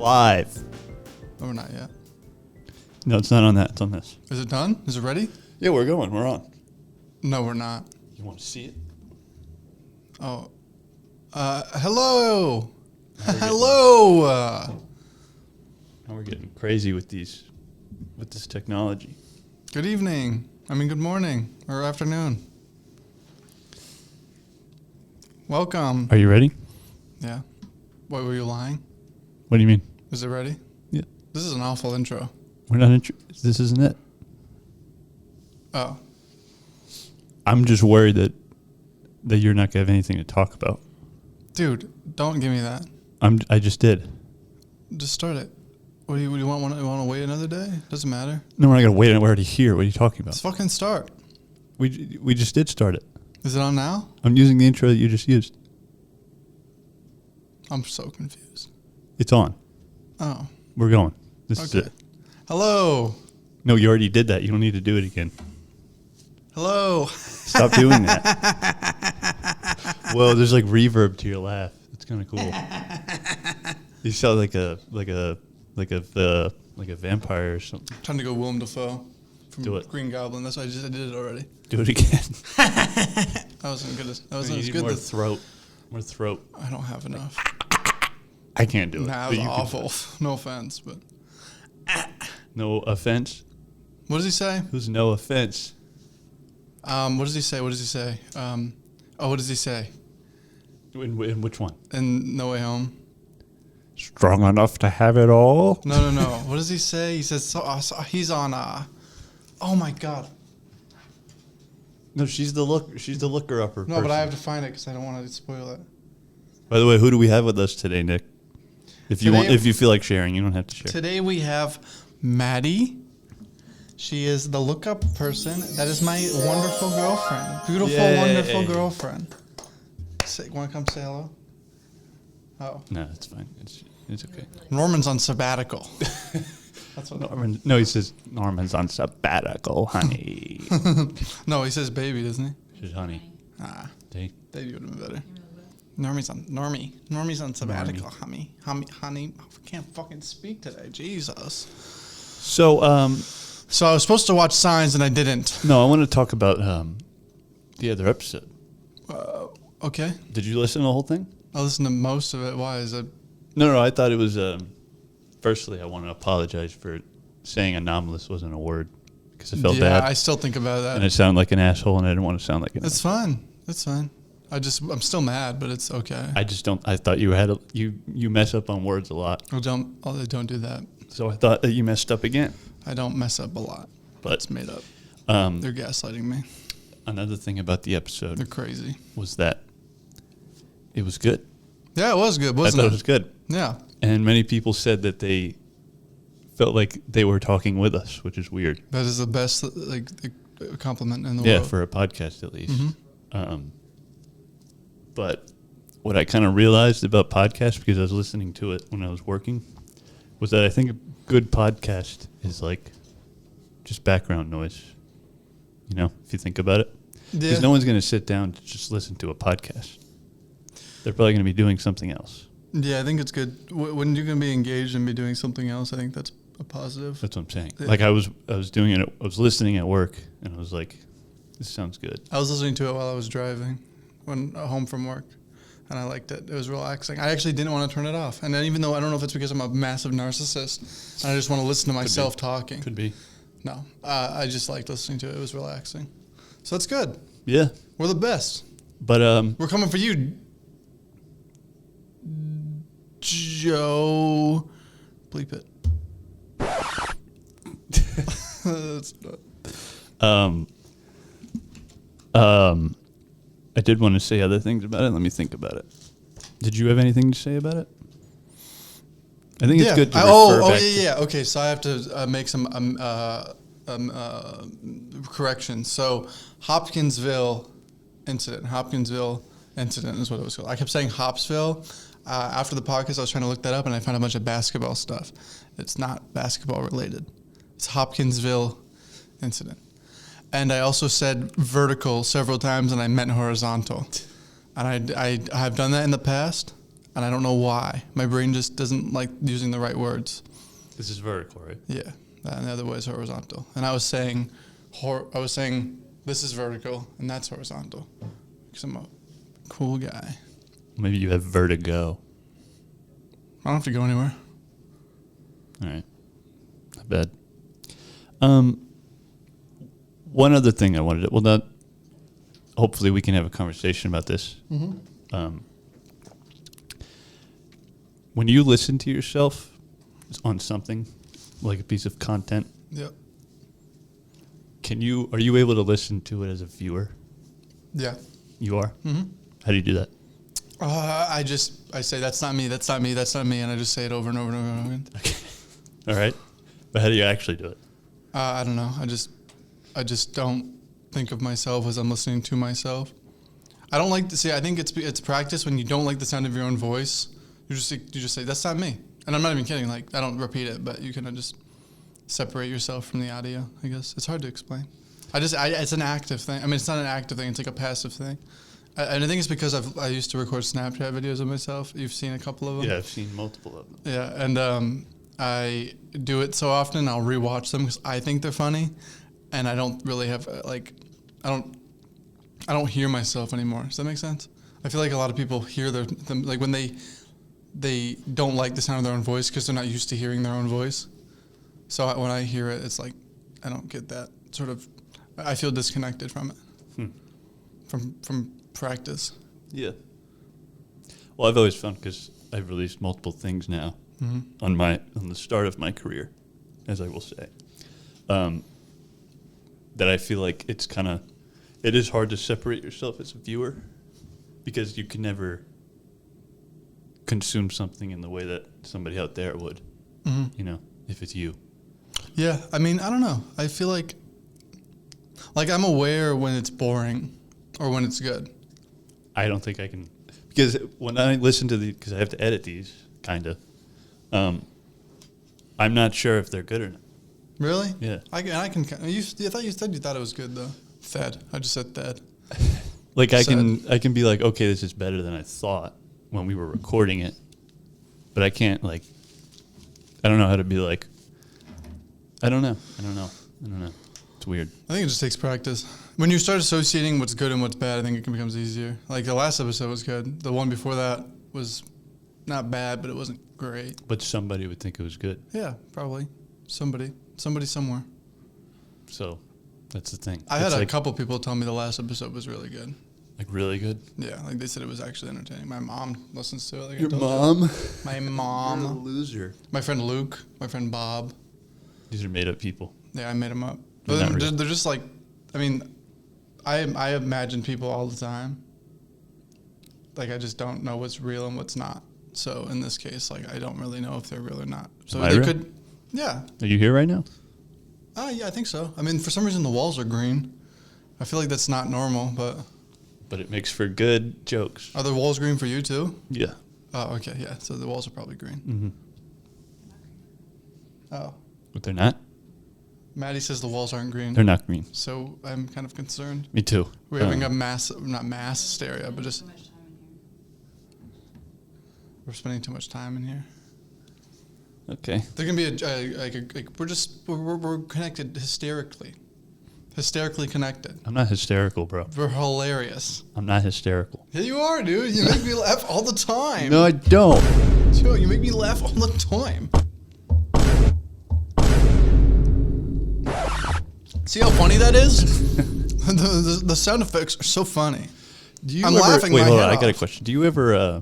live. No, we're not yet. No, it's not on that. It's on this. Is it done? Is it ready? Yeah, we're going. We're on. No, we're not. You want to see it? Oh. Hello. Hello. Now we're getting crazy with this technology. Good evening. Good morning or afternoon. Welcome. Are you ready? Yeah. What, were you lying? What do you mean? Is it ready? Yeah. This is an awful intro. We're not. This isn't it. Oh. I'm just worried that you're not gonna have anything to talk about. Dude, don't give me that. I just did. Just start it. What do you want? Want to wait another day? Doesn't matter. No, we're not gonna wait. We're already here. What are you talking about? Let's fucking start. We just did start it. Is it on now? I'm using the intro that you just used. I'm so confused. It's on. Oh. We're going. This is it. Hello. No, you already did that. You don't need to do it again. Hello. Stop doing that. Whoa, there's like reverb to your laugh. It's kind of cool. You sound like a vampire or something. I'm trying to go Willem Dafoe from Do it. Green Goblin. That's why I did it already. Do it again. That wasn't good. That wasn't as good. More throat. More throat. I don't have enough. I can't do it. Nah, that was awful. No offense, but No offense. what does he say? Who's no offense? What does he say? What does he say? What does he say? In which one? In No Way Home. Strong enough to have it all? No. What does he say? He says he's on. Oh my God. No, she's the looker upper. No, but I have to find it because I don't want to spoil it. By the way, who do we have with us today, Nick? If you feel like sharing, you don't have to share. Today we have Maddie. She is the lookup person. That is my wonderful girlfriend. Beautiful, wonderful girlfriend. Want to come say hello? Oh. No, it's fine. It's okay. Norman's on sabbatical. That's what Norman. No, he says Norman's on sabbatical, honey. No, he says baby, doesn't he? She's honey. Baby would have been better. Normie's on sabbatical, honey. I can't fucking speak today. Jesus. So I was supposed to watch Signs and I didn't. No, I want to talk about the other episode. Okay. Did you listen to the whole thing? I listened to most of it. Why is it? No. I thought it was. Firstly, I want to apologize for saying anomalous wasn't a word because I felt bad. Yeah, I still think about that. And it sounded like an asshole, and I didn't want to sound like an asshole. It's fine. It's fine. I'm still mad, but it's okay. I just don't. I thought you had you mess up on words a lot. I don't do that. So I thought that you messed up again. I don't mess up a lot. But it's made up. They're gaslighting me. Another thing about the episode. They're crazy. Was that it was good. Yeah, it was good, wasn't it? I thought it was good. Yeah. And many people said that they felt like they were talking with us, which is weird. That is the best compliment in the world. Yeah, for a podcast at least. Mm-hmm. But what I kind of realized about podcasts, because I was listening to it when I was working, was that I think a good podcast is like just background noise. You know, if you think about it. Because no one's going to sit down to just listen to a podcast. They're probably going to be doing something else. Yeah, I think it's good. When you're going to be engaged and be doing something else, I think that's a positive. That's what I'm saying. Yeah. Like I was doing it. I was listening at work, and I was like, "This sounds good." I was listening to it while I was driving, home from work, and I liked it. It was relaxing. I actually didn't want to turn it off, and even though I don't know if it's because I'm a massive narcissist, and I just want to listen to myself talking. Could be. No, I just liked listening to it. It was relaxing, so that's good. Yeah, we're the best. But we're coming for you, Joe. Bleep it. That's not. I did want to say other things about it. Let me think about it. Did you have anything to say about it? I think it's good to refer back to Okay, so I have to make some corrections. So Hopkinsville incident is what it was called. I kept saying Hopsville. After the podcast, I was trying to look that up, and I found a bunch of basketball stuff. It's not basketball related. It's Hopkinsville incident. And I also said vertical several times, and I meant horizontal. And I have done that in the past, and I don't know why. My brain just doesn't like using the right words. This is vertical, right? Yeah, and the other way is horizontal. And I was saying this is vertical and that's horizontal because I'm a cool guy. Maybe you have vertigo. I don't have to go anywhere. All right. Not bad. One other thing I wanted to, hopefully we can have a conversation about this. Mm-hmm. When you listen to yourself on something, like a piece of content, Yep. are you able to listen to it as a viewer? Yeah. You are? Mm-hmm. How do you do that? I say, that's not me, that's not me, that's not me, and I just say it over and over and over and over again. Okay. All right. But how do you actually do it? I don't know. I just don't think of myself as I'm listening to myself. I don't like to see. I think it's practice when you don't like the sound of your own voice. You just say that's not me, and I'm not even kidding. Like I don't repeat it, but you kind of just separate yourself from the audio. I guess it's hard to explain. It's an active thing. I mean, it's not an active thing. It's like a passive thing. And I think it's because I used to record Snapchat videos of myself. You've seen a couple of them. Yeah, I've seen multiple of them. Yeah, and I do it so often I'll rewatch them because I think they're funny, and I don't really have I don't hear myself anymore. Does that make sense? I feel like a lot of people hear them like when they don't like the sound of their own voice because they're not used to hearing their own voice. So when I hear it, it's like I don't get that sort of. I feel disconnected from it, from practice. Yeah. Well, I've always found because I've released multiple things now on the start of my career, as I will say, that I feel like it is hard to separate yourself as a viewer because you can never consume something in the way that somebody out there would, if it's you. Yeah, I mean, I don't know. I feel like I'm aware when it's boring or when it's good. I don't think I can, because when I listen to because I have to edit these, kind of, I'm not sure if they're good or not. Really? Yeah. I thought you said you thought it was good though. Thad. I just said Thad. Like I can be like, okay, this is better than I thought when we were recording it, but I can't I don't know how to be like. I don't know. It's weird. I think it just takes practice. When you start associating what's good and what's bad, I think it becomes easier. Like the last episode was good. The one before that was not bad, but it wasn't great. But somebody would think it was good. Yeah, probably. Somebody somewhere. So that's the thing. I had a couple people tell me the last episode was really good. Like really good? Yeah, like they said it was actually entertaining. My mom listens to it. Like Your mom? My mom. You're a loser. My friend Luke. My friend Bob. These are made up people. Yeah, I made them up. They're They're just like, I mean, I imagine people all the time. Like I just don't know what's real and what's not. So in this case, like I don't really know if they're real or not. So they could, yeah. Are you here right now? Yeah, I think so. I mean, for some reason the walls are green. I feel like that's not normal, but it makes for good jokes. Are the walls green for you too? Yeah. Oh, okay, yeah. So the walls are probably green. Mm-hmm. Oh. But they're not? Maddie says the walls aren't green. They're not green. So I'm kind of concerned. Me too. We're having a not mass hysteria, but just we're spending too much time in here. Okay. There can be we're connected hysterically connected. I'm not hysterical, bro. We're hilarious. I'm not hysterical. Yeah, you are, dude. You make me laugh all the time. No, I don't. Joe, you make me laugh all the time. See how funny that is? the sound effects are so funny. I'm laughing my head hold on. off. I got a question. Do you ever,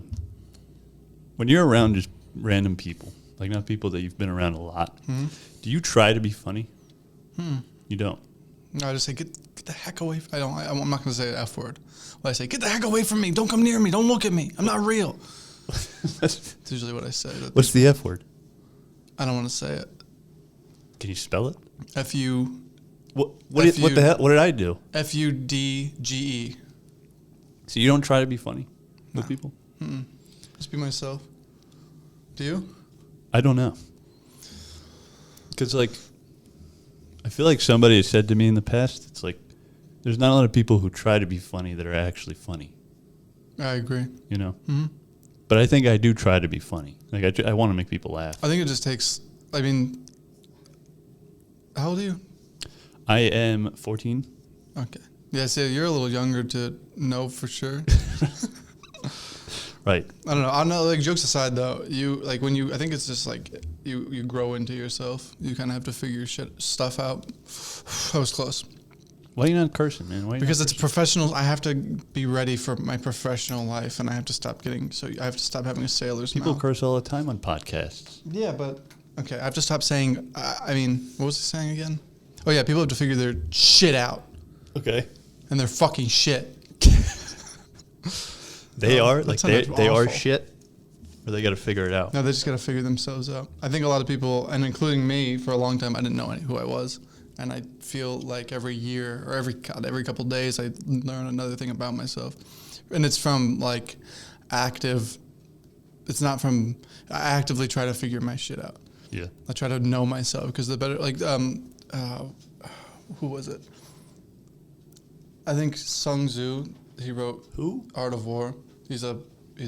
when you're around just random people, like not people that you've been around a lot, do you try to be funny? You don't. No, I just say, get the heck away. I'm not going to say the F word. Well, I say, get the heck away from me. Don't come near me. Don't look at me. I'm not real. That's usually what I say. What's the F word? I don't want to say it. Can you spell it? F-U... What the hell? What did I do? F-U-D-G-E. So you don't try to be funny with people? Just be myself. Do you? I don't know. Because, I feel like somebody has said to me in the past, it's like, there's not a lot of people who try to be funny that are actually funny. I agree. You know? Mm-hmm. But I think I do try to be funny. Like I want to make people laugh. I think it just takes. I mean, how old are you? I am 14. Okay. Yeah, so you're a little younger to know for sure. Right. I don't know. I know. Like jokes aside, though, you like when you. I think it's just like you grow into yourself. You kind of have to figure your stuff out. That was close. Why are you not cursing, man? Why are you Because not it's cursing? professional. I have to be ready for my professional life, and I have to stop getting. So I have to stop having a sailor's People mouth. curse all the time on podcasts. Yeah, but okay. I have to stop saying. I mean, what was he saying again? Oh yeah, people have to figure their shit out, Okay. and they're fucking shit. They Oh, are that like sounded they are awful. shit, or they got to figure it out. No, they just got to figure themselves out. I think a lot of people, and including me, for a long time, I didn't know who I was, and I feel like every year or every couple days, I learn another thing about myself, and it's from like active. It's not from. I actively try to figure my shit out. Yeah. I try to know myself because the better, like, who was it? I think Sun Tzu. He wrote Who? Art of War. He's a I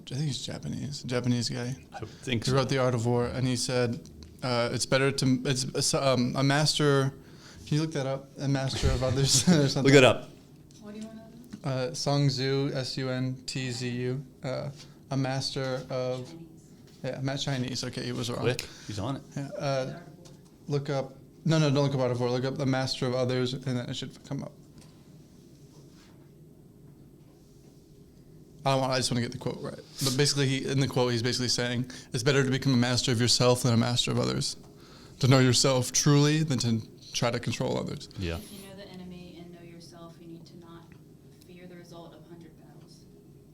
think he's Japanese guy. I would think He so. wrote The Art of War, and he said it's better to a master. Can you look that up? A master of others or something. Look it up. What do you want to know? Sun Tzu, Suntzu, a master of Chinese. Okay, he was wrong. Quick, he's on it. Yeah, look up. No, don't look up Art of War. Look up the master of others, and then it should come up. I just want to get the quote right. But basically, in the quote, he's basically saying it's better to become a master of yourself than a master of others. To know yourself truly than to try to control others. Yeah. If you know the enemy and know yourself, you need to not fear the result of 100 battles.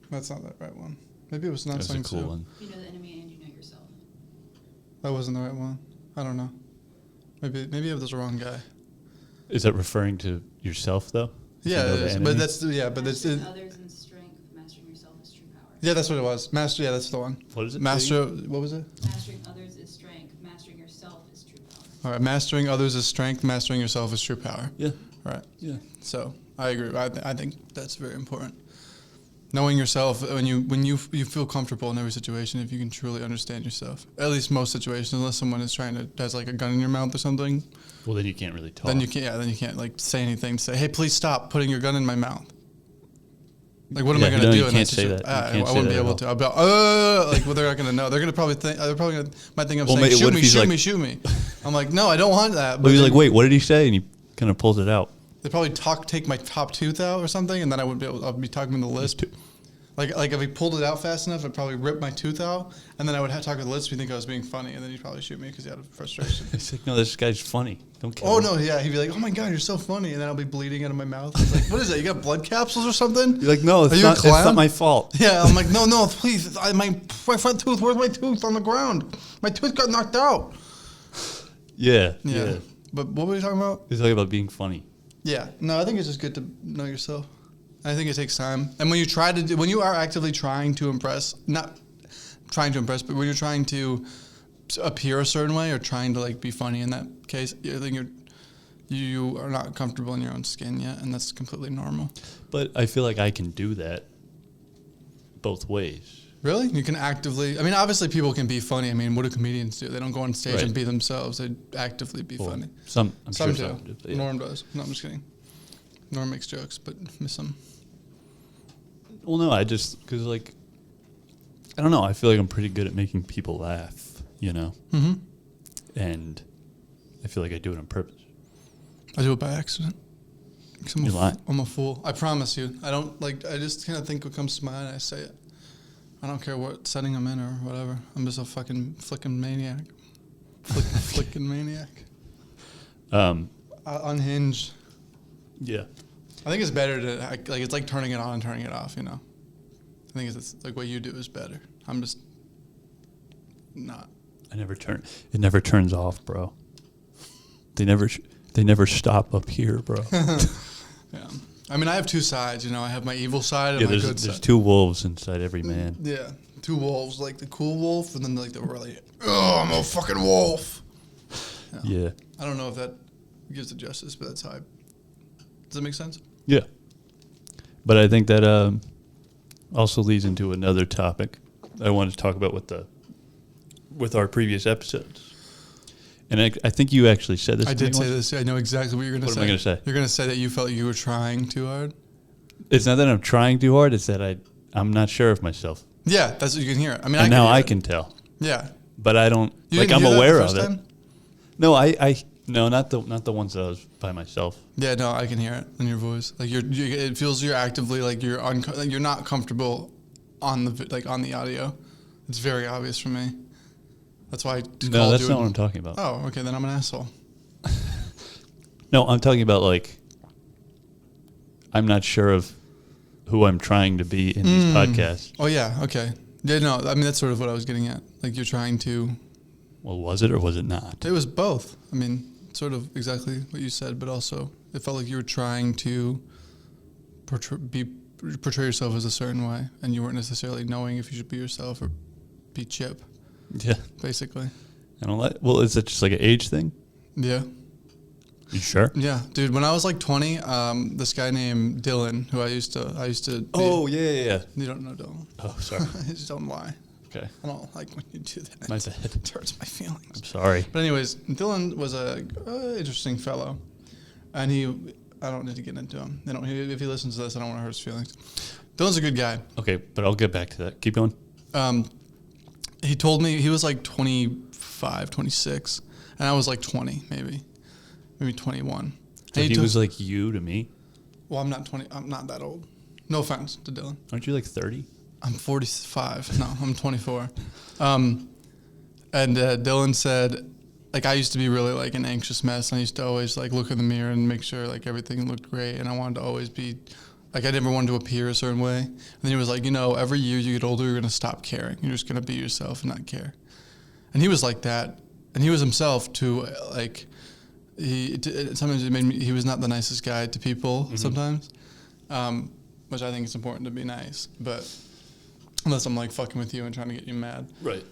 That's not the right one. Maybe it was not That's a Sun cool Tzu. one. If you know the enemy and you know yourself. That wasn't the right one. I don't know. Maybe it was the wrong guy. Is that referring to yourself though? If you Yeah, know it the is, enemy? but that's Mastering others in strength, mastering yourself is true power. yeah, that's what it was. Master. Yeah, that's the one. What is it? Master. What was it? Mastering others is strength, mastering yourself is true power. All right. Mastering others is strength. Mastering yourself is true power. Yeah. All right. Yeah. So I agree. I think that's very important. Knowing yourself when you feel comfortable in every situation, if you can truly understand yourself, at least most situations, unless someone is has like a gun in your mouth or something, Well, then you can't really talk. then you can't like say anything. Say, hey, please stop putting your gun in my mouth. Like, what am I Yeah, going to no, do you in can't that say situation? that. You can't I say wouldn't that be at able all. to. I'll be like, well, they're not going to know. They're going to probably think. They're probably might think I'm Well, saying, what shoot if me, he's shoot like- me, shoot me. I'm like, no, I don't want that. But he's they- like, wait, what did he say? And he kind of pulls it out. They probably take my top tooth out or something, and then I wouldn't be able. I'd be talking to the lisp. Like if he pulled it out fast enough, I'd probably rip my tooth out, and then I would have to talk to the lisp. You think I was being funny, and then he'd probably shoot me because he had a frustration. It's like, no, this guy's funny. Don't kill Oh him. no, yeah, he'd be like, "Oh my god, you're so funny," and then I'll be bleeding out of my mouth. It's like, what is that? You got blood capsules or something? You're like, no, it's Are you a not, it's not clown? my fault. Yeah, I'm like, no, please, my front tooth. Where's my tooth on the ground? My tooth got knocked out. Yeah. Yeah. Yeah. But what were we talking about? He's talking about being funny. Yeah, no, I think it's just good to know yourself. I think it takes time, and when you are actively trying to impress, not trying to impress, but when you're trying to appear a certain way or trying to like be funny in that case, I think you are not comfortable in your own skin yet, and that's completely normal. But I feel like I can do that both ways. Really, you can actively. I mean, obviously, people can be funny. I mean, what do comedians do? They don't go on stage Right. and be themselves. They actively be Well, funny. I'm Some sure do. some do. but yeah. Norm does. No, I'm just kidding. Norm makes jokes, but miss them. Well, no, I just, because, like, I don't know. I feel like I'm pretty good at making people laugh, you know? Mm-hmm. And I feel like I do it on purpose. I do it by accident. 'Cause You lie. I'm a fool. I promise you. I don't like. I just kind of think what comes to mind. And I say it. I don't care what setting I'm in or whatever. I'm just a fucking flicking maniac. Flicking maniac. Unhinged. Yeah. I think it's better to like. It's like turning it on and turning it off. You know. I think it's like what you do is better. I'm just not. It never turns off, bro. They never stop up here, bro. Yeah. I mean, I have two sides. You know, I have my evil side and Yeah, my good there's side. two wolves inside every man. Yeah, two wolves, like the cool wolf and then like the really, oh, I'm a fucking wolf. Yeah. I don't know if that gives it justice, but that's how does that make sense? Yeah. But I think that also leads into another topic I wanted to talk about with our previous episodes. And I think you actually said this. I to me did say once. this. I know exactly what you're going to say. What am I gonna say? You're going to say that you felt you were trying too hard. It's not that I'm trying too hard. It's that I'm not sure of myself. Yeah, that's what you can hear. I mean, And I now hear I it. can tell. Yeah. But I don't, You like, didn't I'm hear that aware the of first it. time? No, no, not the ones that I was by myself. Yeah, no, I can hear it in your voice. Like it feels you're actively like you're not comfortable on the audio. It's very obvious for me. That's why I No, called that's you not and- what I'm talking about. Oh, okay, then I'm an asshole. No, I'm talking about, like, I'm not sure of who I'm trying to be in these podcasts. Oh yeah, okay. Yeah, no, I mean that's sort of what I was getting at. Like you're trying to. Well, was it or was it not? It was both. I mean, sort of exactly what you said, but also it felt like you were trying to portray yourself as a certain way, and you weren't necessarily knowing if you should be yourself or be Chip, Yeah. basically. I don't like. Well, is it just like an age thing? Yeah. You sure? Yeah, dude. When I was like 20, this guy named Dylan, who I used to. Be, yeah. You don't know Dylan. Oh, sorry. Just don't lie. Okay. I don't like when you do that. My bad. It hurts my feelings. I'm sorry. But anyways, Dylan was a interesting fellow, and I don't need to get into him. If he listens to this, I don't want to hurt his feelings. Dylan's a good guy. Okay, but I'll get back to that. Keep going. He told me he was like 25, 26, and I was like 20, maybe 21. So And he was like you to me. well, I'm not 20. I'm not that old. No offense to Dylan. Aren't you like 30? I'm 45. No, I'm 24. And Dylan said, like, I used to be really like an anxious mess. And I used to always like look in the mirror and make sure like everything looked great. And I wanted to always be like, I never wanted to appear a certain way. And then he was like, every year you get older, you're going to stop caring. You're just going to be yourself and not care. And he was like that. And he was himself too. Like, sometimes he was not the nicest guy to people sometimes, which I think it's important to be nice. But unless I'm like fucking with you and trying to get you mad. Right.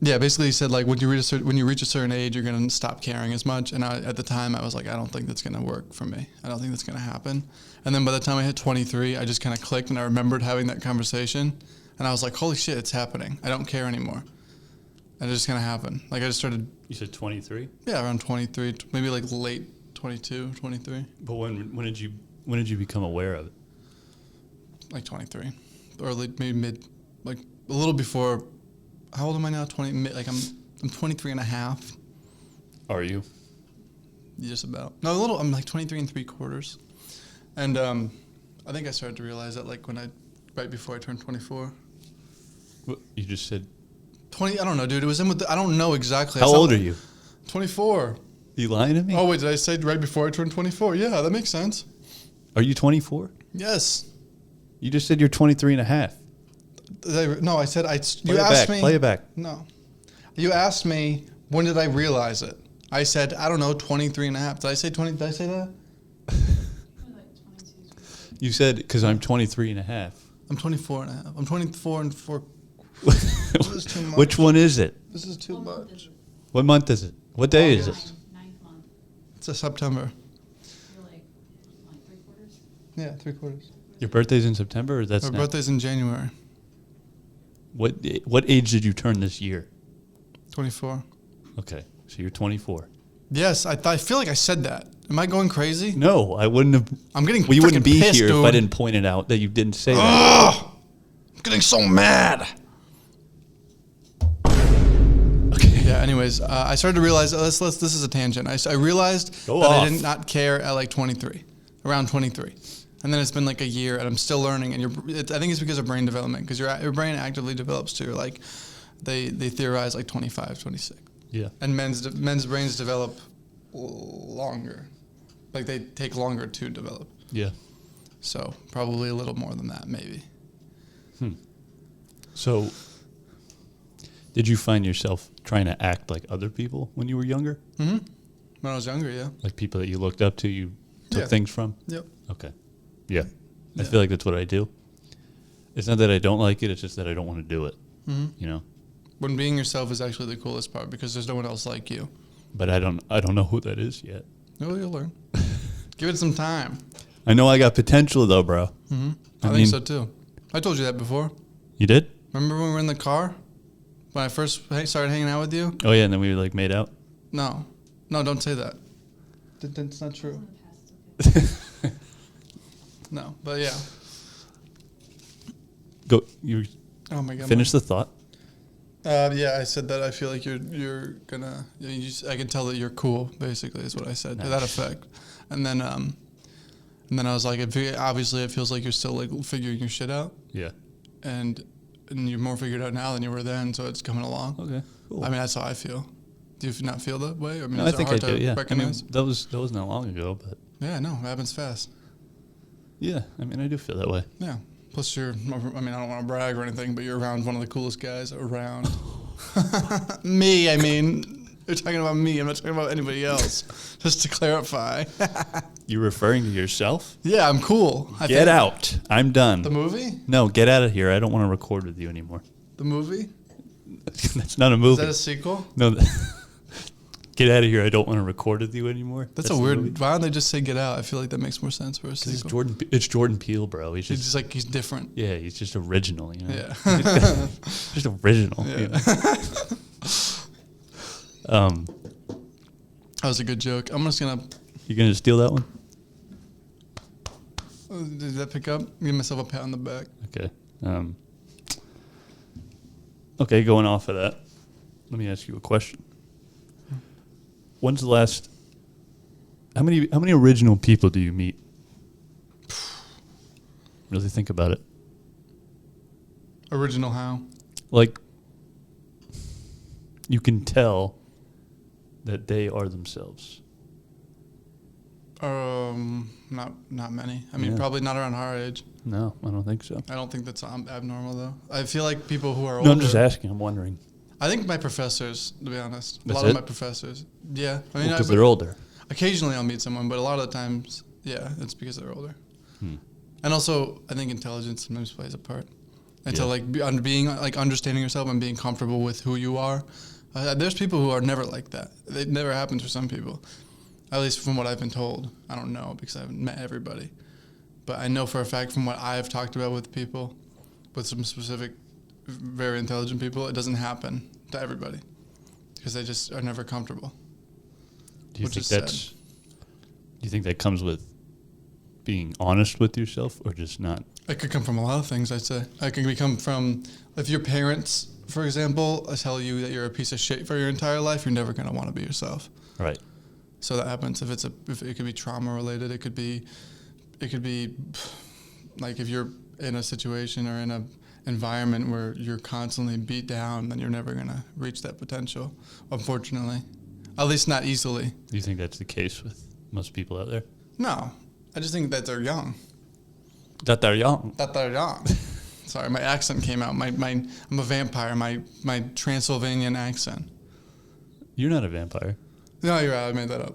Yeah, basically he said like when you reach a certain age, you're gonna stop caring as much. And at the time, I was like, I don't think that's gonna work for me. I don't think that's gonna happen. And then by the time I hit 23, I just kind of clicked, and I remembered having that conversation, and I was like, holy shit, it's happening. I don't care anymore. And it just kind of happened. Like I just started. You said 23. Yeah, around 23, maybe like late 22, 23. But when did you become aware of it? Like 23, or like maybe mid, like a little before. How old am I now? 20. Like I'm 23 and a half. Are you? Just about. No, a little. I'm like 23 and 3/4. And I think I started to realize that like right before I turned 24. What, you just said. 20. I don't know, dude. It was in with. I don't know exactly. How old are you? 24. You lying to me? Oh wait, did I say right before I turned 24? Yeah, that makes sense. Are you 24? Yes. You just said you're 23 and a half. No, I said You asked me. Play it back. No. You asked me when did I realize it? I said, I don't know, 23 and a half. Did I say 20? Did I say that? You said because I'm 23 and a half. I'm 24 and a half. I'm 24 and 4. This is too much. Which one is it? This is too much. What month is it? What day is it? Ninth month. It's a September. You're like 3/4. Yeah, 3/4. Your birthday's in September, or that's My now? birthday's in January. What age did you turn this year? 24. Okay, so you're 24. Yes, I feel like I said that. Am I going crazy? No, I wouldn't have. I'm getting We wouldn't freaking be pissed, here dude. if I didn't point it out that you didn't say that. I'm getting so mad. Okay. Yeah. Anyways, I started to realize this is a tangent. I realized Go that off. I did not care at like 23, around 23, and then it's been like a year, and I'm still learning. And I think it's because of brain development, because your brain actively develops too. Like they theorize like 25, 26, Yeah. and men's brains develop longer, like they take longer to develop. Yeah. So probably a little more than that, maybe. So, did you find yourself trying to act like other people when you were younger? Mm-hmm. When I was younger, yeah. Like people that you looked up to, you took Yeah. things from? Yep. Okay. Yeah. I Yeah. feel like that's what I do. It's not that I don't like it, it's just that I don't want to do it. Mm-hmm. You know? When being yourself is actually the coolest part, because there's no one else like you. But I don't know who that is yet. Oh, you'll learn. Give it some time. I know I got potential though, bro. Mm-hmm. I mean- think so too. I told you that before. You did? Remember when we were in the car? When I first started hanging out with you? Oh yeah, and then we like made out. No. No, don't say that. That's not true. In the past, it's okay. No, but yeah. Go. You Oh my god. finish the thought. Yeah, I said that I feel like you're gonna. I can tell that you're cool. Basically, is what I said to that effect. And then I was like, obviously, it feels like you're still like figuring your shit out, Yeah. and you're more figured out now than you were then. So it's coming along. Okay. Cool. I mean, that's how I feel. Do you not feel that way? I mean, No, is I it think I hard do. to Yeah. I mean, recognize? that was not long ago, but Yeah, no, it happens fast. yeah. I mean, I do feel that way. Yeah. Plus, I mean, I don't want to brag or anything, but you're around one of the coolest guys around. Me, I mean. You're talking about me. I'm not talking about anybody else. Just to clarify. You're referring to yourself? Yeah, I'm cool. I Get think- out. I'm done. The movie? No, get out of here. I don't want to record with you anymore. The movie? That's not a Is movie. that a sequel? No. Get out of here. I don't want to record with you anymore. That's a the weird. movie. Why don't they just say "Get Out"? I feel like that makes more sense for a 'Cause It's sequel. It's Jordan Peele, bro. He's He's just just like he's different. yeah. He's just original. You know. Yeah. Just original. You know? That was a good joke. I'm just gonna. You gonna steal that one? Did that pick up? Give myself a pat on the back. Okay. Okay, going off of that, let me ask you a question. When's the last? How many original people do you meet? Really think about it. Original how? Like, you can tell that they are themselves. Not many. I mean, Yeah. probably not around our age. No, I don't think so. I don't think that's abnormal though. I feel like people who are No, older. I'm just asking. I'm wondering. I think my professors, to be honest, a That's lot it? of my professors. Yeah, I mean, Because they're older. occasionally I'll meet someone, but a lot of the times, yeah, it's because they're older. Hmm. And also, I think intelligence sometimes plays a part. And Yeah. so, like, being like understanding yourself and being comfortable with who you are. There's people who are never like that. It never happens for some people, at least from what I've been told. I don't know because I haven't met everybody, but I know for a fact from what I've talked about with people, with some specific, very intelligent people, it doesn't happen to everybody because they just are never comfortable. Do you Which think is that's? Do you think that comes with being honest with yourself, or just not? It could come from a lot of things, I'd say. It can become from, if your parents, for example, tell you that you're a piece of shit for your entire life, you're never going to want to be yourself. Right. So that happens if it could be trauma related. It could be like if you're in a situation or in a environment where you're constantly beat down, then you're never going to reach that potential, unfortunately. At least not easily. Do you think that's the case with most people out there? No. I just think that they're young. That they're young. That they're young. Sorry, my accent came out. I'm a vampire. My Transylvanian accent. You're not a vampire. No, you're right. I made that up.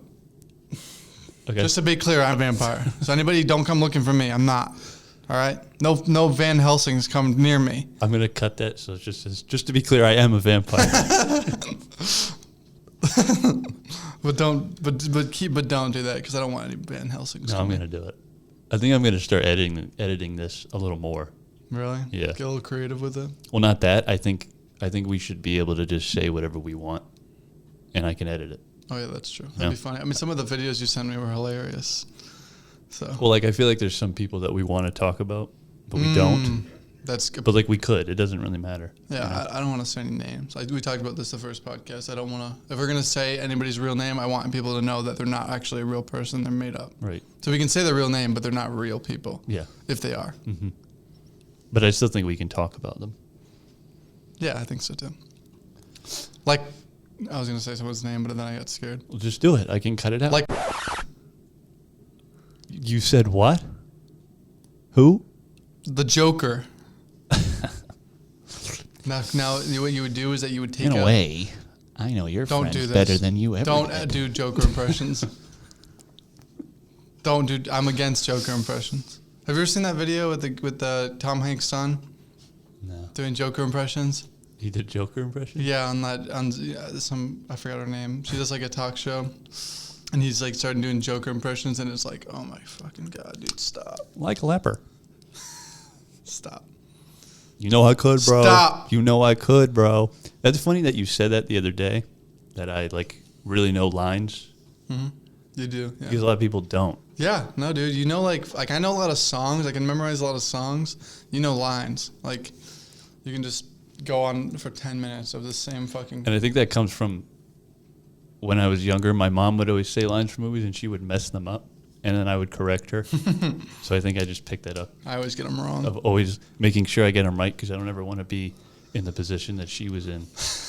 Okay. Just to be clear, I'm a vampire. So anybody, don't come looking for me. I'm not. All right. No Van Helsings come near me. I'm gonna cut that. So it just says, just to be clear, I am a vampire. But don't do that because I don't want any Van Helsings. No, I'm coming. gonna do it. I think I'm gonna start editing this a little more. Really? Yeah. Get a little creative with it. Well, not that. I think we should be able to just say whatever we want, and I can edit it. Oh yeah, that's true. Yeah. That'd be funny. I mean, some of the videos you sent me were hilarious. So. Well, like I feel like there's some people that we want to talk about, but we don't. That's good. But like we could. It doesn't really matter. Yeah, you know? I don't want to say any names. Like we talked about this the first podcast. I don't want to. If we're gonna say anybody's real name, I want people to know that they're not actually a real person. They're made up. Right. So we can say their real name, but they're not real people. Yeah. If they are. Hmm. But I still think we can talk about them. Yeah, I think so too. Like, I was gonna say someone's name, but then I got scared. Well, just do it. I can cut it out. Like, You said what? Who? the Joker. Now, what you would do is that you would take In a out- way, I know your Don't friends do this. better than you ever Don't did. do Joker impressions. Don't do. I'm against Joker impressions. Have you ever seen that video with the Tom Hanks' son No. doing Joker impressions? He did Joker impression? Yeah, on some I forgot her name. She does like a talk show. And he's like starting doing Joker impressions, and it's like, oh my fucking god, dude, stop, Like a leper. stop. You know I could, bro. Stop. You know I could, bro. That's funny that you said that the other day, that I like really know lines, You do, yeah. because a lot of people don't. Yeah, no, dude. You know, like I know a lot of songs. I can memorize a lot of songs. You know lines. Like, you can just go on for 10 minutes of the same fucking. And I think that comes from when I was younger. My mom would always say lines from movies, and she would mess them up, and then I would correct her. So I think I just picked that up I always get them wrong. of always making sure I get them right, because I don't ever want to be in the position that she was in,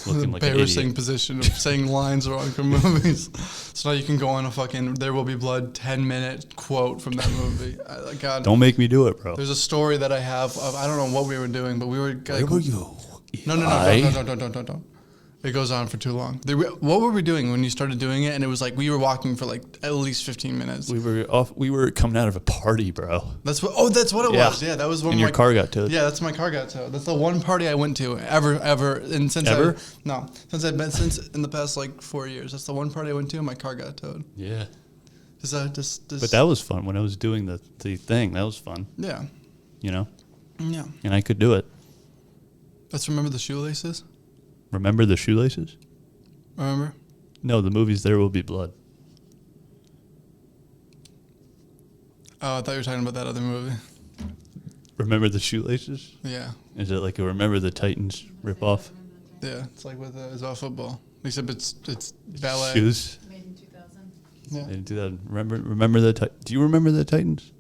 looking like an Embarrassing idiot. position of saying lines wrong from movies. So now you can go on a fucking "There Will Be Blood" 10-minute quote from that movie. God, Don't make me do it, bro. there's a story that I have of I don't know what we were doing, but we were. Where were you? No, Eli? don't. It goes on for too long. What were we doing when you started doing it? And it was like we were walking for like at least 15 minutes. We were coming out of a party, bro. That's what. Oh, that's what it Yeah. was. Yeah, that was one. And of your my, car got towed. Yeah, that's my car got towed. That's the one party I went to ever, and since Ever? since in the past like 4 years, that's the one party I went to, and my car got towed. Yeah. Is that just? But that was fun when I was doing the thing. That was fun, Yeah, you know? yeah. And I could do it. Let's remember the shoelaces. Remember the shoelaces? Remember? No, the movie's There Will Be Blood. Oh, I thought you were talking about that other movie. Remember the shoelaces? Yeah, Is it like a Remember the Titans ripoff? yeah. It's like with it's about football, except it's ballet. Shoes. Made in 2000. Yeah. They didn't do that. Remember the Do you remember the Titans?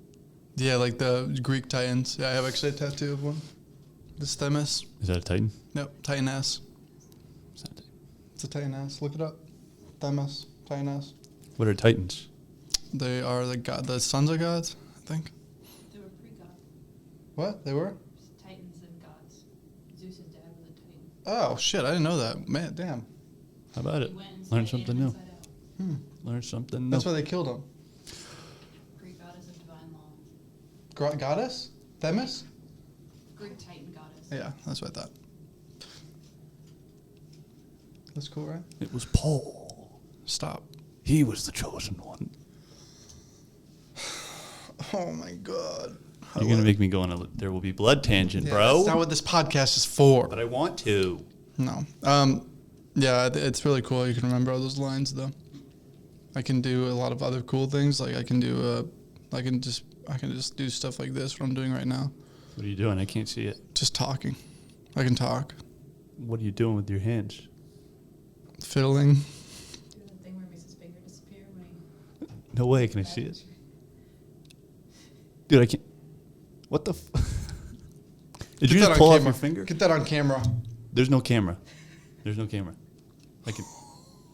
Yeah, like the Greek Titans. Yeah, I have actually a tattoo of one. The Themis. Is that a Titan? Nope, Titaness. It's not a Titan. It's a Titaness. Look it up. Themis, Titaness. What are Titans? They are the sons of gods, I think. They were pre-gods. What? They were? Titans and gods. Zeus's dad was a titan. Oh, shit. I didn't know that. Man, damn. How about it? He went inside Learn and something new. inside out. Learn something new. That's why they killed him. Greek goddess of divine law. Goddess? Themis? Greek titan goddess. Yeah, that's what I thought. That's cool, right? It was Paul. Stop. He was the chosen one. Oh, my God. You're going to make me go on a There Will Be Blood tangent, Yeah, bro. That's not what this podcast is for. But I want to. No. Yeah, it's really cool. You can remember all those lines, though. I can do a lot of other cool things. Like I can just do stuff like this. What I'm doing right now, What are you doing? I can't see it. just talking. I can talk, What are you doing with your hands? fiddling. Do that thing where he makes his finger disappear when he. No way. Can I see it? Dude, I can't. What the Did Get you that just on pull off camera. your finger? Get that on camera. There's no camera. There's no camera. I can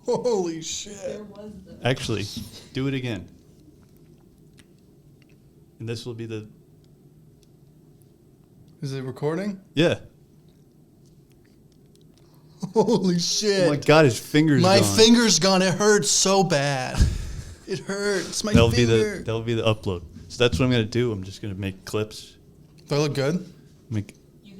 Holy shit! There was the. actually do it again. And this will be the Is it recording? yeah. Holy Oh shit! my god, his finger's My gone. finger's gone. It hurts so bad. It hurts. My That'll be finger. that'll be the upload. So that's what I'm gonna do. I'm just gonna make clips. Do I look good? You could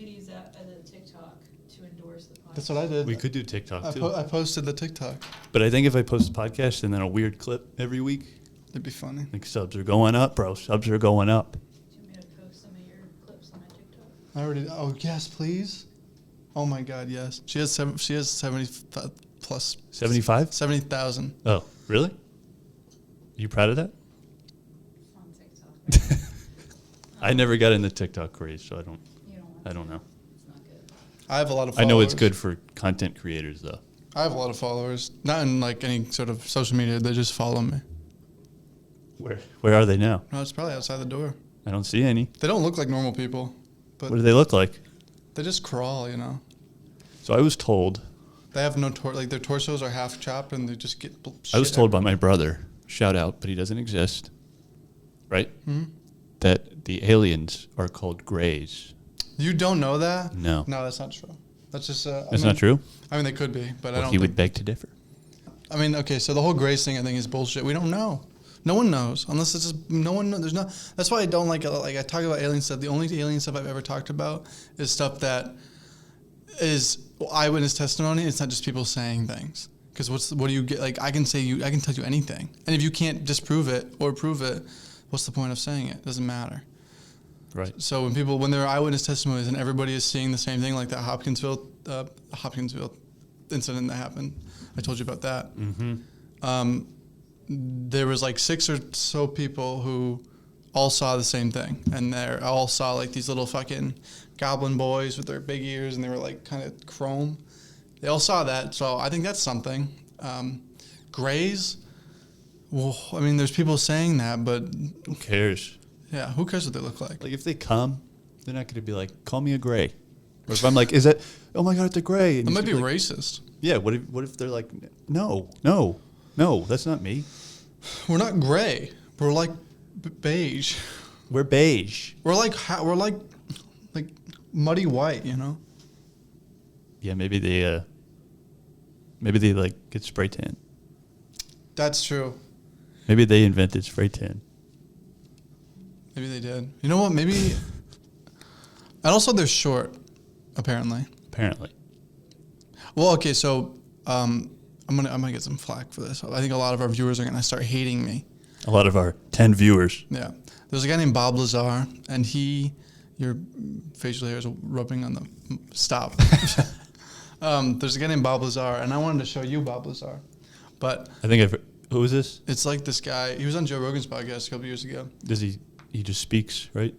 use that as a TikTok to endorse the podcast. That's what I did. We could do TikTok too. I posted the TikTok. But I think if I post a podcast and then a weird clip every week, It'd be funny. like subs are going up, bro. Subs are going up. Do you want me to post some of your clips on my TikTok? I already. Oh yes, please. Oh my God, yes. She has 70 plus 75? 70,000. Oh, really? Are you proud of that? On TikTok. I never got in the TikTok craze, so You don't want I don't know. It's not good. I have a lot of. I Followers. know it's good for content creators though. I have a lot of followers. Not in like any sort of social media. They just follow me. Where are they now? No, it's probably outside the door. I don't see any. They don't look like normal people, but What do they look like? they just crawl. You know. So I was told. They have no like their torsos are half chopped and they just get. I was told by my brother. Shout out, but he doesn't exist. Right? Hmm? That the aliens are called Greys. You don't know that? No. No, that's not true. That's just. That's not true. I mean, they could be, but I Well, don't. he think, would beg to differ. I mean, okay, so the whole Grace thing I think is bullshit. We don't know. No one knows unless it's just no one. There's not. That's why I don't like I talk about alien stuff. The only alien stuff I've ever talked about is stuff that is eyewitness testimony. It's not just people saying things. Because what do you get? Like I can tell you anything, and if you can't disprove it or prove it, what's the point of saying it? It doesn't matter. Right. So when there are eyewitness testimonies and everybody is seeing the same thing, like that Hopkinsville incident that happened, I told you about that. Mm-hmm. There was like 6 or so people who all saw the same thing, and they all saw like these little fucking goblin boys with their big ears, and they were like kind of chrome. They all saw that, so I think that's something. Grays, well, I mean, there's people saying that, but Who cares? yeah, who cares what they look like? Like if they come, they're not going to be like, call me a gray. Or if I'm like, is that? Oh my God, it's a gray. And It he's might be gonna like, racist. Yeah. What if they're like, no, that's not me. We're not gray. We're like beige. We're beige. We're like muddy white, you know? Yeah, maybe they like get spray tan. That's true. Maybe they invented spray tan. Maybe they did. You know what? Maybe. And also, they're short, apparently. Apparently. Well, okay, so I'm gonna get some flack for this. I think a lot of our viewers are gonna start hating me. A lot of our 10 viewers. Yeah. There's a guy named Bob Lazar, and your facial hair is rubbing on the. Stop. There's a guy named Bob Lazar, and I wanted to show you Bob Lazar, but I think who is this? it's like this guy. He was on Joe Rogan's podcast a couple years ago. Does he just speaks, right?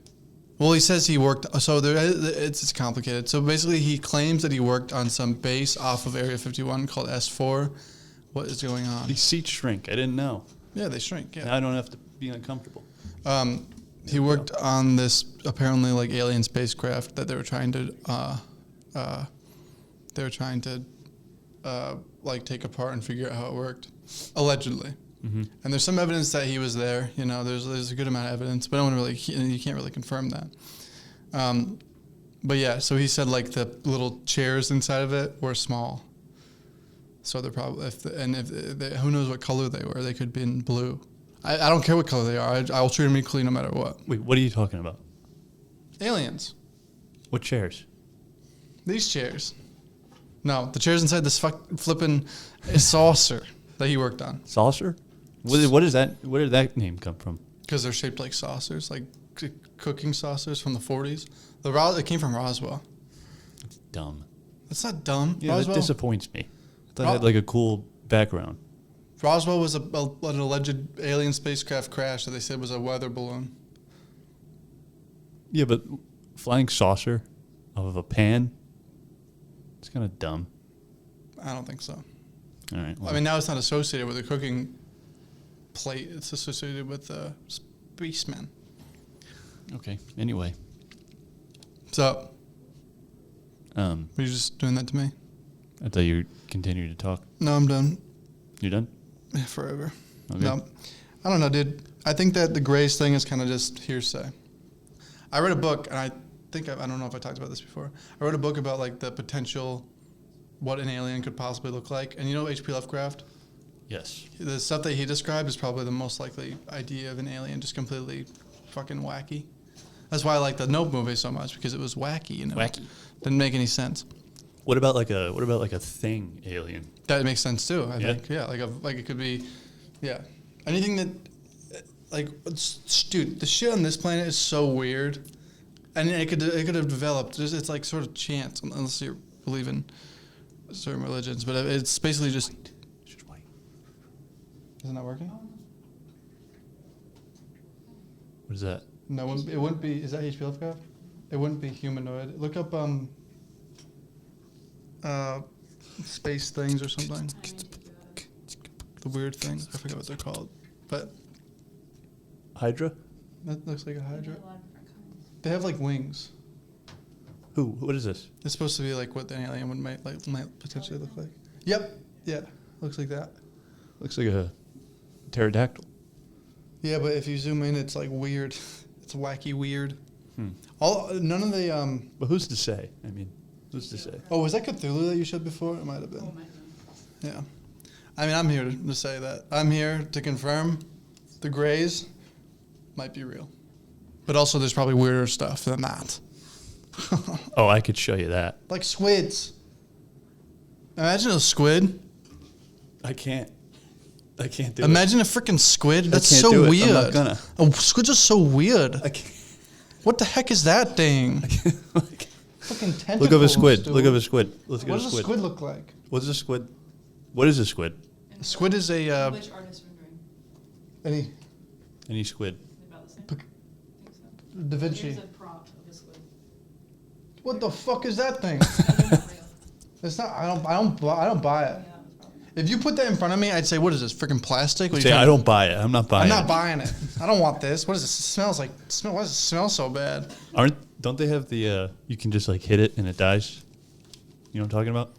Well, he says he worked. So it's complicated. So basically, he claims that he worked on some base off of Area 51 called S4. What is going on? These seats shrink. I didn't know. Yeah, they shrink. Yeah. Now I don't have to be uncomfortable. He worked on this apparently like alien spacecraft that they were trying to like take apart and figure out how it worked, allegedly. Mm-hmm. And there's some evidence that he was there. You know, there's a good amount of evidence, but no one really you can't really confirm that. But yeah, so he said like the little chairs inside of it were small. So they're probably who knows what color they were? They could be in blue. I don't care what color they are. I will treat them equally no matter what. Wait, what are you talking about? Aliens. What chairs? These chairs. No, the chairs inside this flipping saucer that he worked on. Saucer? What is that? Where did that name come from? Because they're shaped like saucers, like cooking saucers from the 40s. It came from Roswell. It's dumb. That's not dumb. Yeah, Roswell, that disappoints me. I thought it had like a cool background. Roswell was an alleged alien spacecraft crash that they said was a weather balloon. Yeah, but flying saucer off of a pan, it's kind of dumb. I don't think so. All right. Well, I mean, now it's not associated with a cooking plate. It's associated with spacemen. okay. Anyway, So, were were you just doing that to me? I thought you continued to talk. No, I'm done. You done? Yeah, forever. Okay. No, I don't know, dude. I think that the Grays thing is kind of just hearsay. I read a book, and I don't know if I talked about this before. I read a book about like the potential, what an alien could possibly look like. And you know H.P. Lovecraft? Yes. The stuff that he described is probably the most likely idea of an alien, just completely fucking wacky. That's why I like the Nope movie so much, because it was wacky, you know. Wacky. Didn't make any sense. What about like a thing alien? That makes sense too. I Yeah? think, yeah, like it could be, yeah, anything that, like, dude, the shit on this planet is so weird, and it could have developed. It's like sort of chance, unless you believe in certain religions, but it's basically just. It's just white. Isn't that working? What is that? No, it wouldn't be. Is that H.P. Lovecraft? It wouldn't be humanoid. Look up space things or something. I need to do it. The weird things. I forget what they're called, but Hydra? that looks like a They hydra. have a lot of different kinds. They have like wings. Who? What is this? It's supposed to be like what the alien might potentially look like. Yep. Yeah. Looks like that. Looks like a pterodactyl. Yeah, but if you zoom in, it's like weird. It's wacky weird. Hmm. None of the But who's to say? I mean, who's to say? Oh, was that Cthulhu that you showed before? It might have Oh, been. my God. Yeah. I mean, I'm here to say that. I'm here to confirm the Greys might be real. But also, there's probably weirder stuff than that. Oh, I could show you that. Like squids. Imagine a squid I can't do it. Imagine a freaking squid. That's can't so do it. weird. I'm not gonna. Oh, squids are so weird. I can't. What the heck is that thing? Fucking tentacles. Look up a squid. Dude. Look up a squid. Let's get What a does a squid. squid look like? What's a squid? What is a squid? And Squid is a. which artist rendering? Any Any squid. About the same? Pic- I think so. Da Vinci. Here's a prop of a squid. What the fuck is that thing? They're not real. It's not. I don't buy it. Yeah, it's probably not. If you put that in front of me, I'd say, "What is this? Freaking plastic?" What are you Say, trying I to- don't buy it. I'm not buying I'm not it. buying it. I don't want this. What is this? It smells like. Why does it smell so bad? Don't they have the, you can just like hit it and it dies? You know what I'm talking about?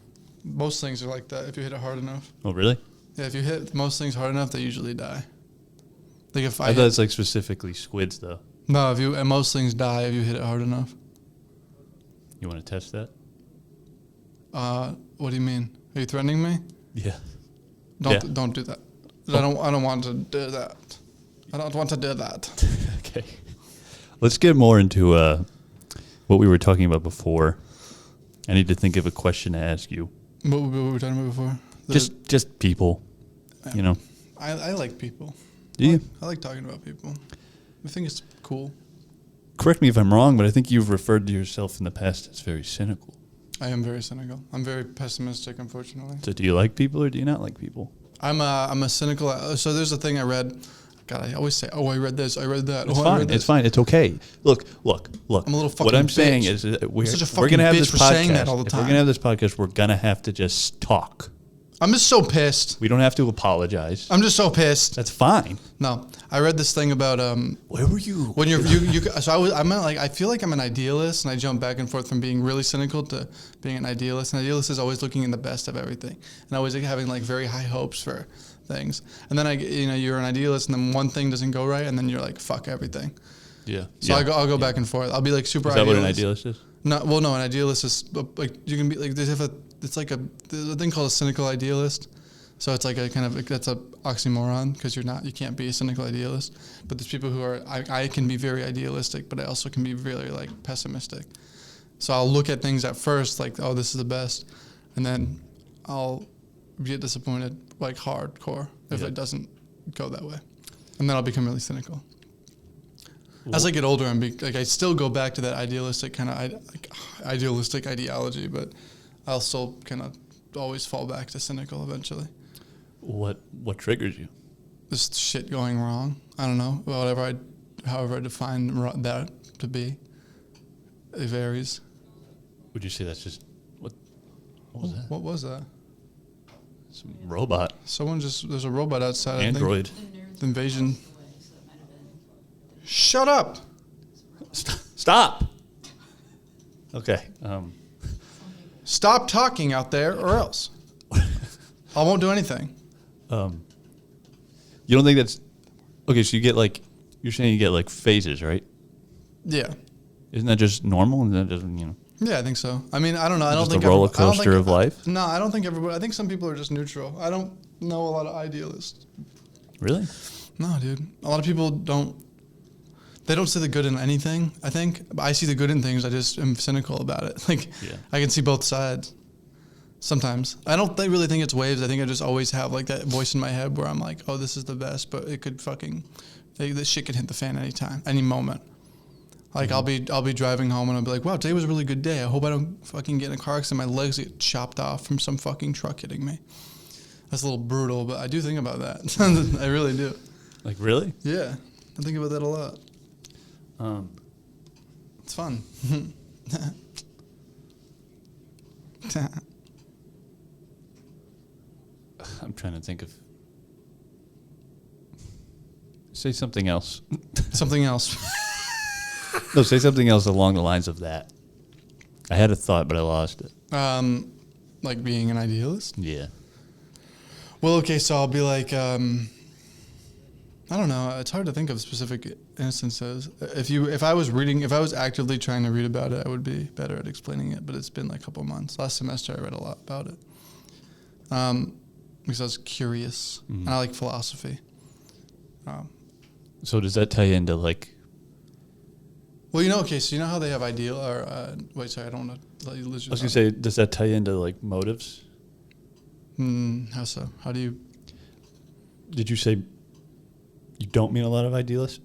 Most things are like that if you hit it hard enough. Oh, really? Yeah, if you hit most things hard enough, they usually die. Like if I I thought hit, it's like specifically squids, though. no, if you and most things die if you hit it hard enough. You want to test that? What do you mean? Are you threatening me? Yeah. Don't do that. I don't want to do that. I don't want to do that. Okay. Let's get more into what we were talking about before. I need to think of a question to ask you. What were we talking about before? Just people, you know. I like people. Do you? I like talking about people. I think it's cool. Correct me if I'm wrong, but I think you've referred to yourself in the past as very cynical. I am very cynical. I'm very pessimistic, unfortunately. So do you like people or do you not like people? I'm a cynical. So there's a thing I read. God, I always say, "Oh, I read this. I read that." It's oh, I fine. read this. It's fine. It's okay. Look. I'm a little What fucking I'm saying bitch. is that we're such a we're fucking gonna have bitch this for podcast. saying that all the If time. we're gonna have this podcast, we're gonna have to just talk. I'm just so pissed. We don't have to apologize. I'm just so pissed. That's fine. No, I read this thing about Where were you? when you. So I'm like I feel like I'm an idealist, and I jump back and forth from being really cynical to being an idealist. An idealist is always looking in the best of everything, and always like, having like very high hopes for things. And then you're an idealist, and then one thing doesn't go right, and then you're like fuck everything. Yeah. So I'll go back and forth. I'll be like super. Is that what an idealist. idealist is? No, well, no, an idealist is like you can be like there's a thing called a cynical idealist. So it's like a kind of that's a oxymoron because you can't be a cynical idealist. But there's people who are I can be very idealistic, but I also can be really like pessimistic. So I'll look at things at first like, oh, this is the best, and then I'll get disappointed like hardcore if Yeah. it doesn't go that way, and then I'll become really cynical. As I get older, I still go back to that idealistic kind of idealistic ideology, but I'll still kind of always fall back to cynical eventually. What triggers you? Just shit going wrong. I don't know. However I define that to be, it varies. Would you say that's just what was that? What was that? Some robot. There's a robot outside. Android. The nerds The invasion. passed away, so it might have been. Shut up. Stop. Okay. Stop talking out there or else. I won't do anything. You don't think that's okay? So you're saying you get like phases, right? Yeah. Isn't that just normal? And that doesn't, you know? Yeah, I think so. I mean, I don't know. I don't Just think a roller I don't coaster think- of life? No, I don't think everybody. I think some people are just neutral. I don't know a lot of idealists. Really? No, dude. A lot of people don't. They don't see the good in anything. I think I see the good in things. I just am cynical about it. Like Yeah. I can see both sides. Sometimes I don't really think it's waves. I think I just always have like that voice in my head where I'm like, oh, this is the best, but it could this shit could hit the fan anytime, any moment. Like I'll be driving home and I'll be like, wow, today was a really good day. I hope I don't fucking get in a car accident. My legs get chopped off from some fucking truck hitting me. That's a little brutal, but I do think about that. I really do. Like really? Yeah, I think about that a lot. It's fun. I'm trying to think of. Say something else. Something else. No, say something else along the lines of that. I had a thought, but I lost it. Like being an idealist. Yeah. Well, okay, so I'll be like, I don't know. It's hard to think of specific instances. If I was actively trying to read about it, I would be better at explaining it. But it's been like a couple months. Last semester, I read a lot about it. Because I was curious, and I like philosophy. So does that tie into like? Well, okay, so you know how they have ideal or wait, sorry, I don't want to let you lose your I was gonna thought. say, does that tie into like motives? How so? How do you? Did you say you don't meet a lot of idealists?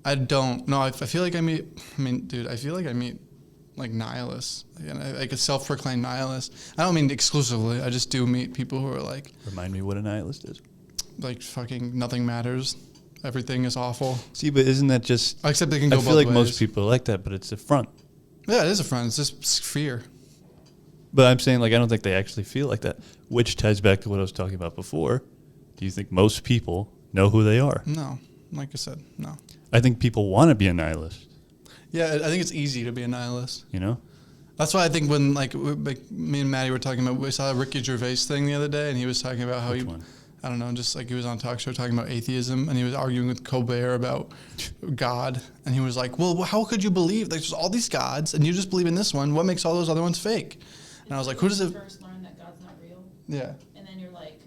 I don't. No, I feel like I meet. I mean, dude, I feel like I meet like nihilists, like a self-proclaimed nihilist. I don't mean exclusively. I just do meet people who are like, Remind me what a nihilist is. like fucking nothing matters. Everything is awful. See, but isn't that just... Except they can go I both feel like ways. most people are like that, but it's a front. Yeah, it is a front. It's just fear. But I'm saying, like, I don't think they actually feel like that, which ties back to what I was talking about before. Do you think most people know who they are? No, like I said, no. I think people want to be a nihilist, Yeah, I think it's easy to be a nihilist. you know? That's why I think when like me and Maddie were talking about, we saw a Ricky Gervais thing the other day, and he was talking about how Which he, one? I don't know, just like he was on a talk show talking about atheism, and he was arguing with Colbert about God, and he was like, well, how could you believe there's all these gods, and you just believe in this one? What makes all those other ones fake? And I was like, who does it? First learn that God's not real, Yeah. and then you're like,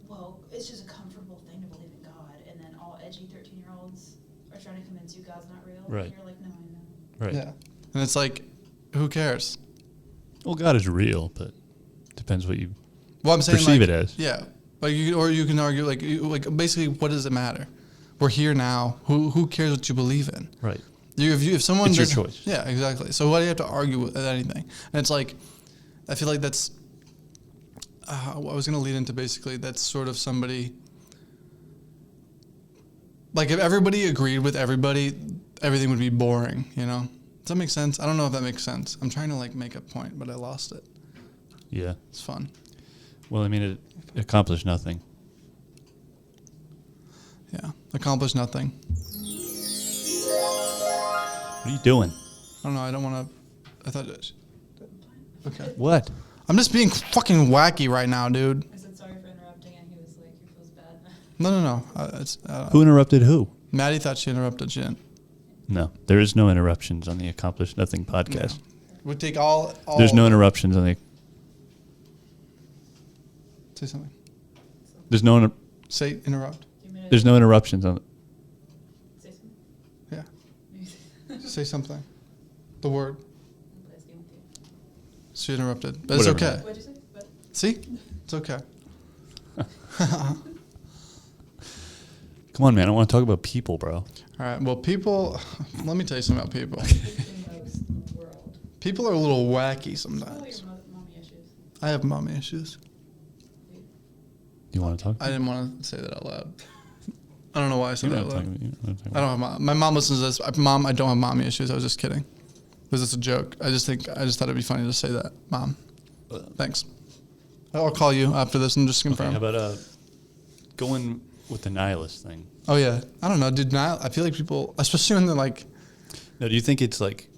well, it's just a comfortable thing to believe in God, and then all edgy 13-year-olds are trying to convince you God's not real. Right. And you're like, no, I know. Right. Yeah. And it's like, who cares? Well, God is real, but depends what you Well, I'm saying perceive like, it as. Yeah. Like you can argue like basically, what does it matter? We're here now. Who cares what you believe in? Right. If someone It's your doesn't- choice. Yeah, exactly. So why do you have to argue with anything? And it's like, I feel like that's. I was gonna lead into basically that's sort of somebody. Like if everybody agreed with everybody, everything would be boring. You know? Does that make sense? I don't know if that makes sense. I'm trying to like make a point, but I lost it. Yeah. It's fun. Well, I mean, it accomplished nothing. Yeah, accomplish nothing. What are you doing? I don't know. I don't want to. I thought. Okay. What? I'm just being fucking wacky right now, dude. I said sorry for interrupting, and he was like, he feels bad. No. Who interrupted who? Maddie thought she interrupted Jen. No, there is no interruptions on the Accomplished Nothing podcast. We take all. There's no interruptions on the. Say something. There's no. Say interrupt. Do you mean to There's no interruptions on. say something? Yeah. Maybe say- Say something. The word. I'll play this game with you. She interrupted, but it's Whatever. okay. What'd you say? What? See, it's okay. Come on, man! I want to talk about people, bro. All right. Well, people. Let me tell you something about people. The most in the world. People are a little wacky Probably sometimes. your mommy issues. I have mommy issues. Do you want to talk? I didn't want to say that out loud. I don't know why I said You're that not out loud. talking- you're not talking I don't have my mom listens to this. Mom, I don't have mommy issues. I was just kidding. This is a joke. I just thought it'd be funny to say that. Mom, thanks. I'll call you after this and just Okay, confirm. how about going with the nihilist thing? Oh yeah, I don't know, dude. Now I feel like people, especially when they're like, No, do you think it's like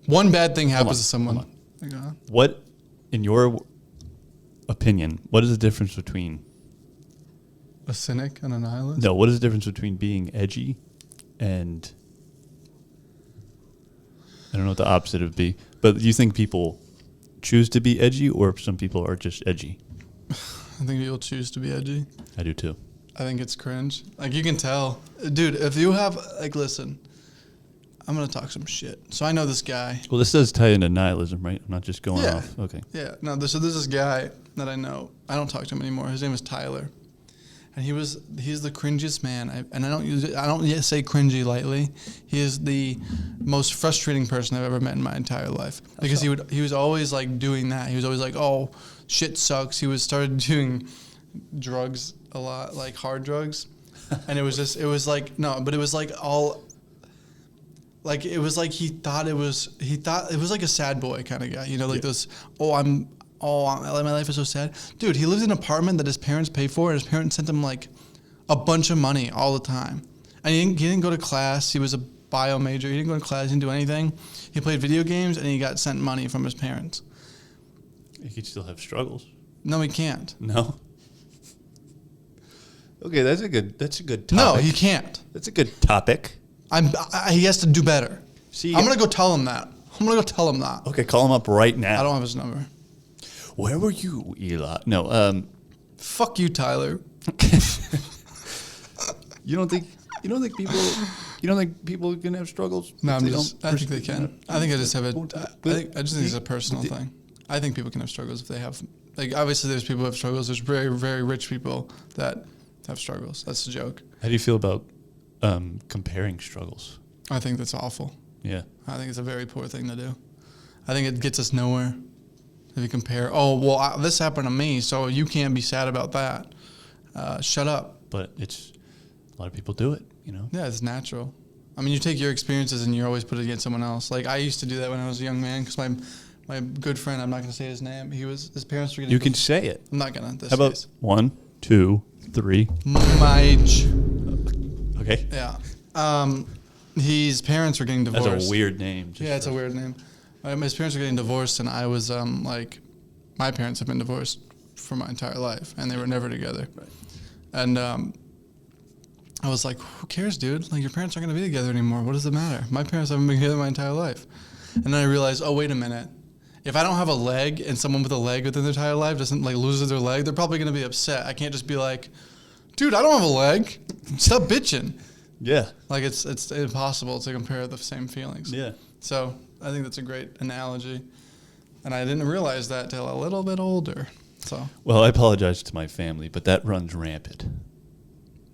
one bad thing Hold happens on, to someone. hold Like, what, in your opinion, what is the difference between a cynic and a nihilist. no? What is the difference between being edgy and I don't know what the opposite would be, but do you think people choose to be edgy or some people are just edgy? I think people choose to be edgy. I do too. I think it's cringe. Like you can tell, dude. If you have like, listen, I'm gonna talk some shit. So I know this guy. Well, this does tie into nihilism, right? I'm not just going Yeah. off. Okay. Yeah, no. So there's this guy that I know. I don't talk to him anymore. His name is Tyler, and he's the cringiest man. I don't yet say cringy lightly. He is the most frustrating person I've ever met in my entire life because he was always like doing that. He was always like, oh, shit sucks. He started doing drugs a lot, like hard drugs, and it was like all. Like it was like he thought it was like a sad boy kind of guy, you know, like Yeah. those. My life is so sad, dude. He lived in an apartment that his parents paid for, and his parents sent him like a bunch of money all the time. And he didn't go to class. He was a bio major. He didn't go to class. He didn't do anything. He played video games, and he got sent money from his parents. You could still have struggles. No, he can't. No. Okay, that's a good topic. No, he can't. That's a good topic. He has to do better. See, I'm gonna go tell him that. Okay, call him up right now. I don't have his number. Where were you, Eli? No, Fuck you, Tyler. you don't think people can have struggles? No, if I'm they just. don't I think they can. I think I just have it. I just think it's a personal The- thing. I think people can have struggles if they have, like, obviously there's people who have struggles. There's very, very rich people that have struggles. That's a joke. How do you feel about comparing struggles? I think that's awful. Yeah. I think it's a very poor thing to do. I think it gets us nowhere. If you compare, oh, well, this happened to me, so you can't be sad about that. Shut up. But it's, a lot of people do it, you know? Yeah, it's natural. I mean, you take your experiences and you always put it against someone else. Like, I used to do that when I was a young man because my good friend, I'm not going to say his name, his parents were getting... You can say it. I'm not going to. How about 1, 2, 3? Mike. Okay. Yeah. His parents were getting divorced. That's a weird name. Yeah, it's a weird name. His parents were getting divorced, and I was like, my parents have been divorced for my entire life, and they were never together. Right. And I was like, who cares, dude? Like, your parents aren't going to be together anymore. What does it matter? My parents haven't been together my entire life. And then I realized, oh, wait a minute. If I don't have a leg and someone with a leg within their entire life doesn't, like, loses their leg, they're probably going to be upset. I can't just be like, dude, I don't have a leg. Stop bitching. Yeah. Like, it's impossible to compare the same feelings. Yeah. So I think that's a great analogy. And I didn't realize that till a little bit older. So Well, I apologize to my family, but that runs rampant.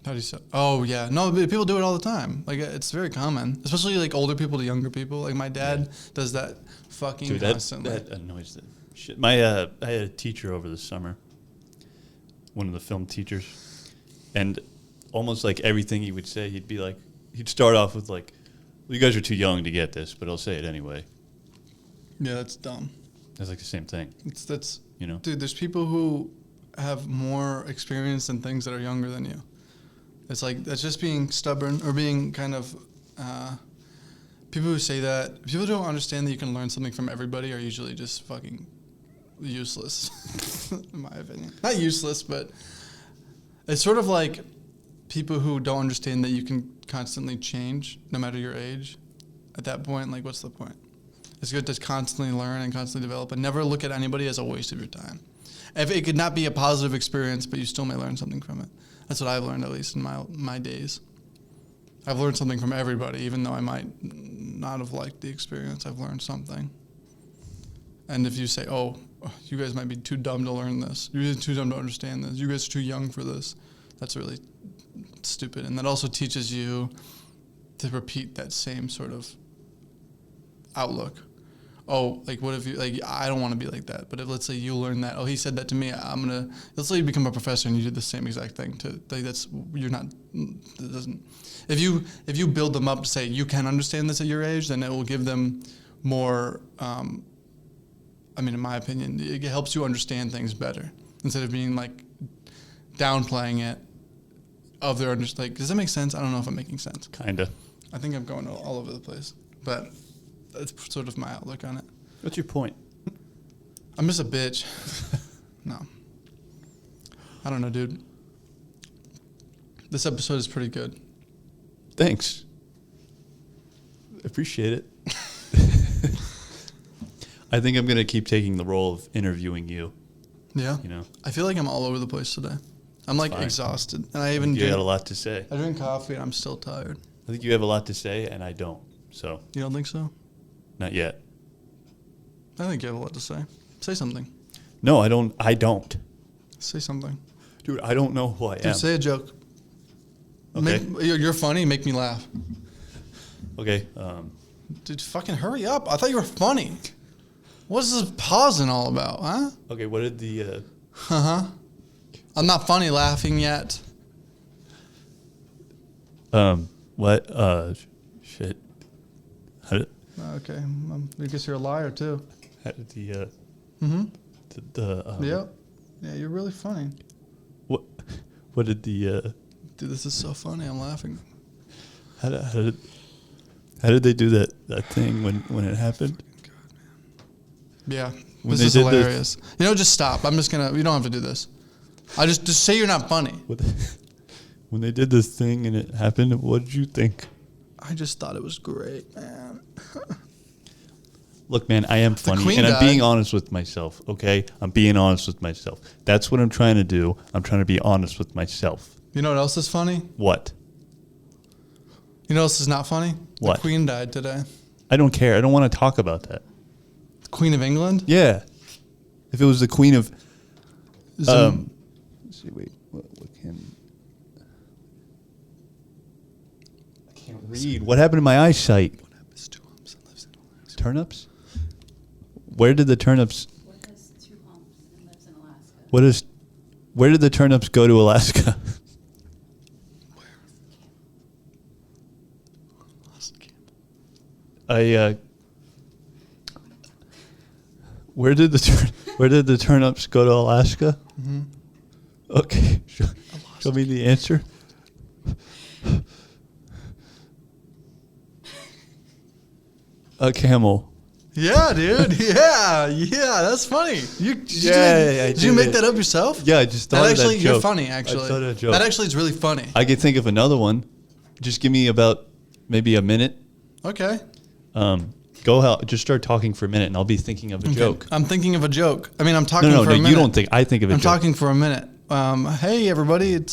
how do you say? Oh, yeah. No, but people do it all the time. Like, it's very common, especially like older people to younger people. Like, my dad does that fucking Dude, constantly. that annoys the shit. I had a teacher over the summer, one of the film teachers, and almost like everything he would say, he'd be like, he'd start off with like, well, you guys are too young to get this, but I'll say it anyway. Yeah, that's dumb. That's like the same thing, That's you know? dude. There's people who have more experience than things that are younger than you. It's like that's just being stubborn or being kind of. People who say that, people who don't understand that you can learn something from everybody are usually just fucking useless, in my opinion. Not useless, but it's sort of like people who don't understand that you can constantly change no matter your age. At that point, like, what's the point? It's good to constantly learn and constantly develop, and never look at anybody as a waste of your time. If it could not be a positive experience, but you still may learn something from it. That's what I've learned, at least in my days. I've learned something from everybody, even though I might not have liked the experience. I've learned something. And if you say, oh, you guys might be too dumb to learn this. You guys are too dumb to understand this. You guys are too young for this. That's really stupid. And that also teaches you to repeat that same sort of outlook. Oh, like, what if you, like, I don't want to be like that. But if, let's say you learn that, oh, he said that to me, let's say you become a professor and you did the same exact thing if you build them up to say you can understand this at your age, then it will give them more, in my opinion, it helps you understand things better instead of being like downplaying it of their like, does that make sense? I don't know if I'm making sense. Kinda. I think I'm going all over the place, but that's sort of my outlook on it. What's your point? I'm just a bitch. No. I don't know, dude. This episode is pretty good. Thanks. Appreciate it. I think I'm going to keep taking the role of interviewing you. Yeah. You know? I feel like I'm all over the place today. I'm like Fine. exhausted. And I even You got a lot to say. I drink coffee and I'm still tired. I think you have a lot to say, and I don't. So, You don't think so? not yet. I think you have a lot to say. Say something. No, I don't. Say something. Dude, I don't know who I am. Dude, say a joke. Okay. You're funny. Make me laugh. Okay. Dude, fucking hurry up. I thought you were funny. What's this pausing all about, huh? Okay, what did the... Uh-huh. I'm not funny laughing yet. What? Shit. How did... Okay. I guess you're a liar, too. How did the... Mm-hmm. Yep. Yeah, you're really funny. What did the... Dude, this is so funny. I'm laughing. How did they do that thing when it happened? Yeah, When this they is did hilarious. Just stop. I'm just gonna. You don't have to do this. I just say you're not funny. When they did this thing and it happened, what did you think? I just thought it was great, man. Look, man, I am funny, Queen and I'm died. being honest with myself. Okay, I'm being honest with myself. That's what I'm trying to do. I'm trying to be honest with myself. You know what else is funny? What? You know what else is not funny? What? The Queen died today. I don't care. I don't want to talk about that. Queen of England? Yeah. If it was the queen of, Zoom. let's see, wait, what can? I can't read. What happened to my eyesight? Turnips? Where did the turnips? What has 2 humps and lives in Alaska? Where did the turnips go to Alaska? Where did the turnips go to Alaska? Mm-hmm. Okay, show me the answer. A camel. Yeah, dude. Yeah, that's funny. Did you make that up yourself? Yeah, I just thought that of actually that you're joke. funny. Actually, I thought of a joke. that actually is really funny. I could think of another one. Just give me about maybe a minute. Okay. Go out. Just start talking for a minute, and I'll be thinking of a joke. I'm thinking of a joke. I mean, I'm talking No, for a minute. you don't think. I think of a I'm joke. talking for a minute. Hey, everybody. No,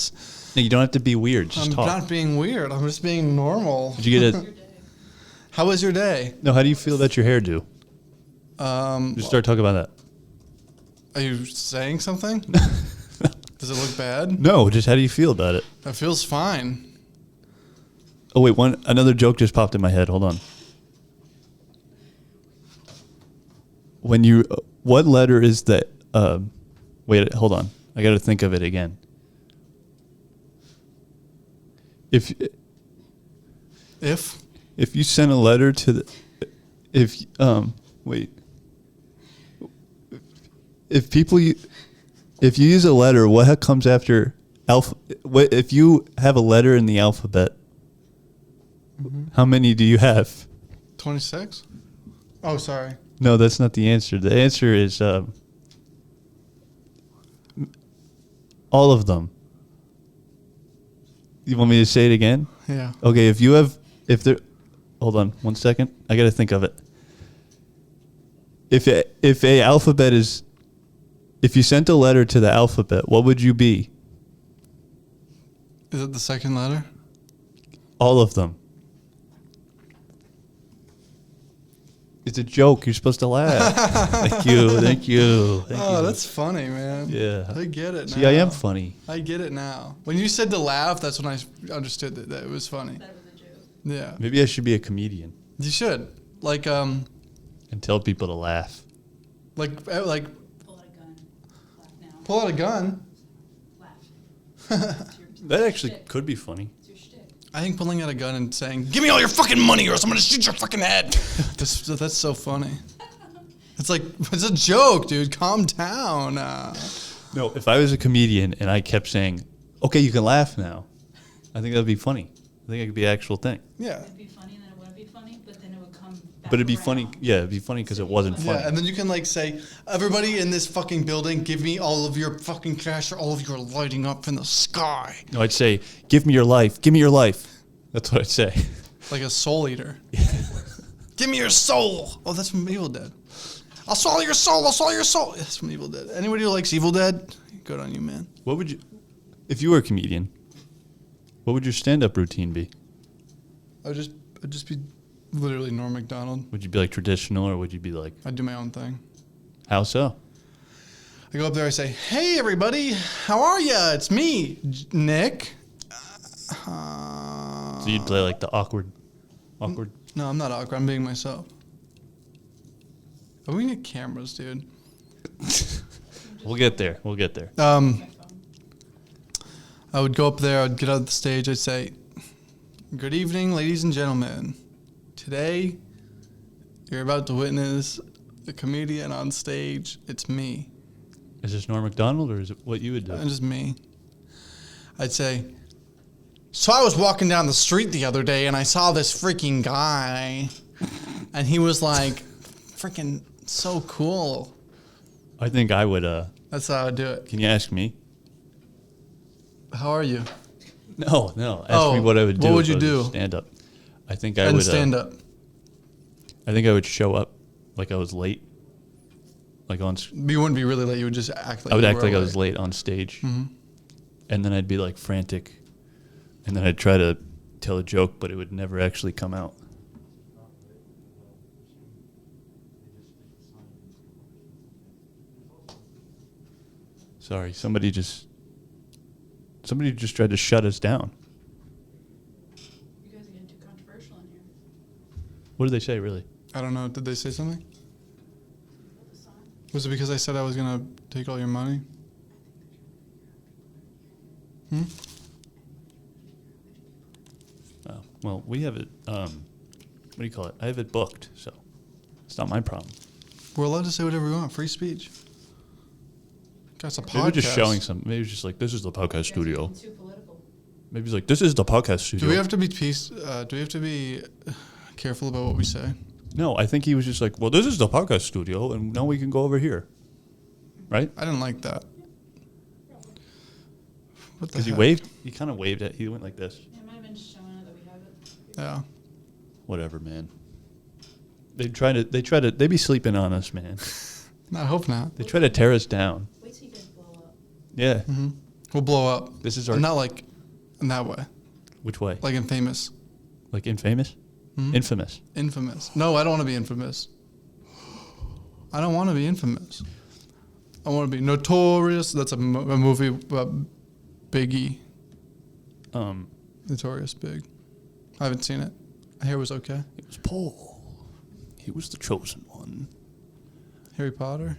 you don't have to be weird. Just I'm talk. not being weird. I'm just being normal. Did you get Your a? day. How was your day? No. How do you feel about your hairdo? Just start talking about that. Are you saying something? Does it look bad? No, just how do you feel about it? It feels fine. Oh wait, another joke just popped in my head. Hold on. What letter is the? Wait, hold on. I got to think of it again. If you send a letter to the, if you use a letter, what comes after alpha? What if you have a letter in the alphabet? How many do you have? 26? Oh, sorry. No, that's not the answer. The answer is all of them. You want me to say it again? Yeah. Okay, hold on 1 second. I got to think of it. If you sent a letter to the alphabet, what would you be? Is it the second letter? All of them. It's a joke. You're supposed to laugh. Thank you. Thank you. That's funny, man. Yeah. I get it now. See, I am funny. I get it now. When you said to laugh, that's when I understood that it was funny. That was a joke. Yeah. Maybe I should be a comedian You should. Like, and tell people to laugh. like, Pull out a gun. Laugh now. pull out a gun. Laugh. That actually could be funny. It's your shtick. I think pulling out a gun and saying, "Give me all your fucking money, or else I'm gonna shoot your fucking head." That's so funny. It's like it's a joke, dude. Calm down. No, if I was a comedian and I kept saying, "Okay, you can laugh now," I think that'd be funny. I think it could be an actual thing. Yeah. It'd be funny and then it wouldn't be funny, but then it would come back But it'd be around. funny. Yeah, it'd be funny because it wasn't funny. Yeah, and then you can like say, "Everybody in this fucking building, give me all of your fucking cash, or all of you are lighting up in the sky." No, I'd say, "Give me your life. Give me your life." That's what I'd say. Like a soul eater. Give me your soul. Oh, that's from Evil Dead. I'll swallow your soul. I'll swallow your soul. That's from Evil Dead. Anybody who likes Evil Dead, good on you, man. What would you, if you were a comedian? What would your stand-up routine be? I'd just be literally Norm Macdonald. Would you be like traditional, or would you be like, I'd do my own thing. how so? I go up there, I say, "Hey, everybody, how are ya? It's me, Nick." So you'd play like the awkward. No, I'm not awkward. I'm being myself. Oh, we need cameras, dude. We'll get there. We'll get there. My phone. I would go up there, I'd get out of the stage, I'd say, "Good evening, ladies and gentlemen. Today, you're about to witness a comedian on stage. It's me." Is this Norm Macdonald, or is it what you would do? And just me. I'd say, "So I was walking down the street the other day and I saw this freaking guy. And he was like, freaking so cool." I think I would. That's how I would do it. Can you ask me? How are you? No. Ask me what I would do. What would you do? Stand up. I think I And would stand up. I think I would show up like I was late. Like on. You wouldn't be really late. You would just act like I would you act were like I was late on stage, and then I'd be like frantic, and then I'd try to tell a joke, but it would never actually come out. Sorry, somebody just tried to shut us down. You guys are getting too controversial in here. What did they say, really? I don't know. Did they say something? About the song. Was it because I said I was gonna take all your money? Hmm? Oh, well, we have it. What do you call it? I have it booked, so it's not my problem. We're allowed to say whatever we want. Free speech. That's a podcast. Maybe just showing some. Maybe it's just like, this is the podcast You guys are studio. getting too political. Maybe it's like, this is the podcast studio. Do we have to be careful about what we say? No, I think he was just like, well, this is the podcast studio, and now we can go over here, right? I didn't like that. What the Because he heck? waved. He kind of waved at. He went like this. It might have been showing it that we have it. Yeah. Whatever, man. They be sleeping on us, man. No, I hope not. They try to tear us down. Wait till you guys blow up. Yeah. Hmm. We'll blow up. This is our. Not like in that way. Which way? Like infamous. Like infamous? Mhm. Infamous. Infamous. No, I don't want to be infamous. I don't want to be infamous. I want to be notorious. That's a movie about Biggie. Notorious Big. I haven't seen it. I hear it was okay. It was Paul. He was the chosen one. Harry Potter.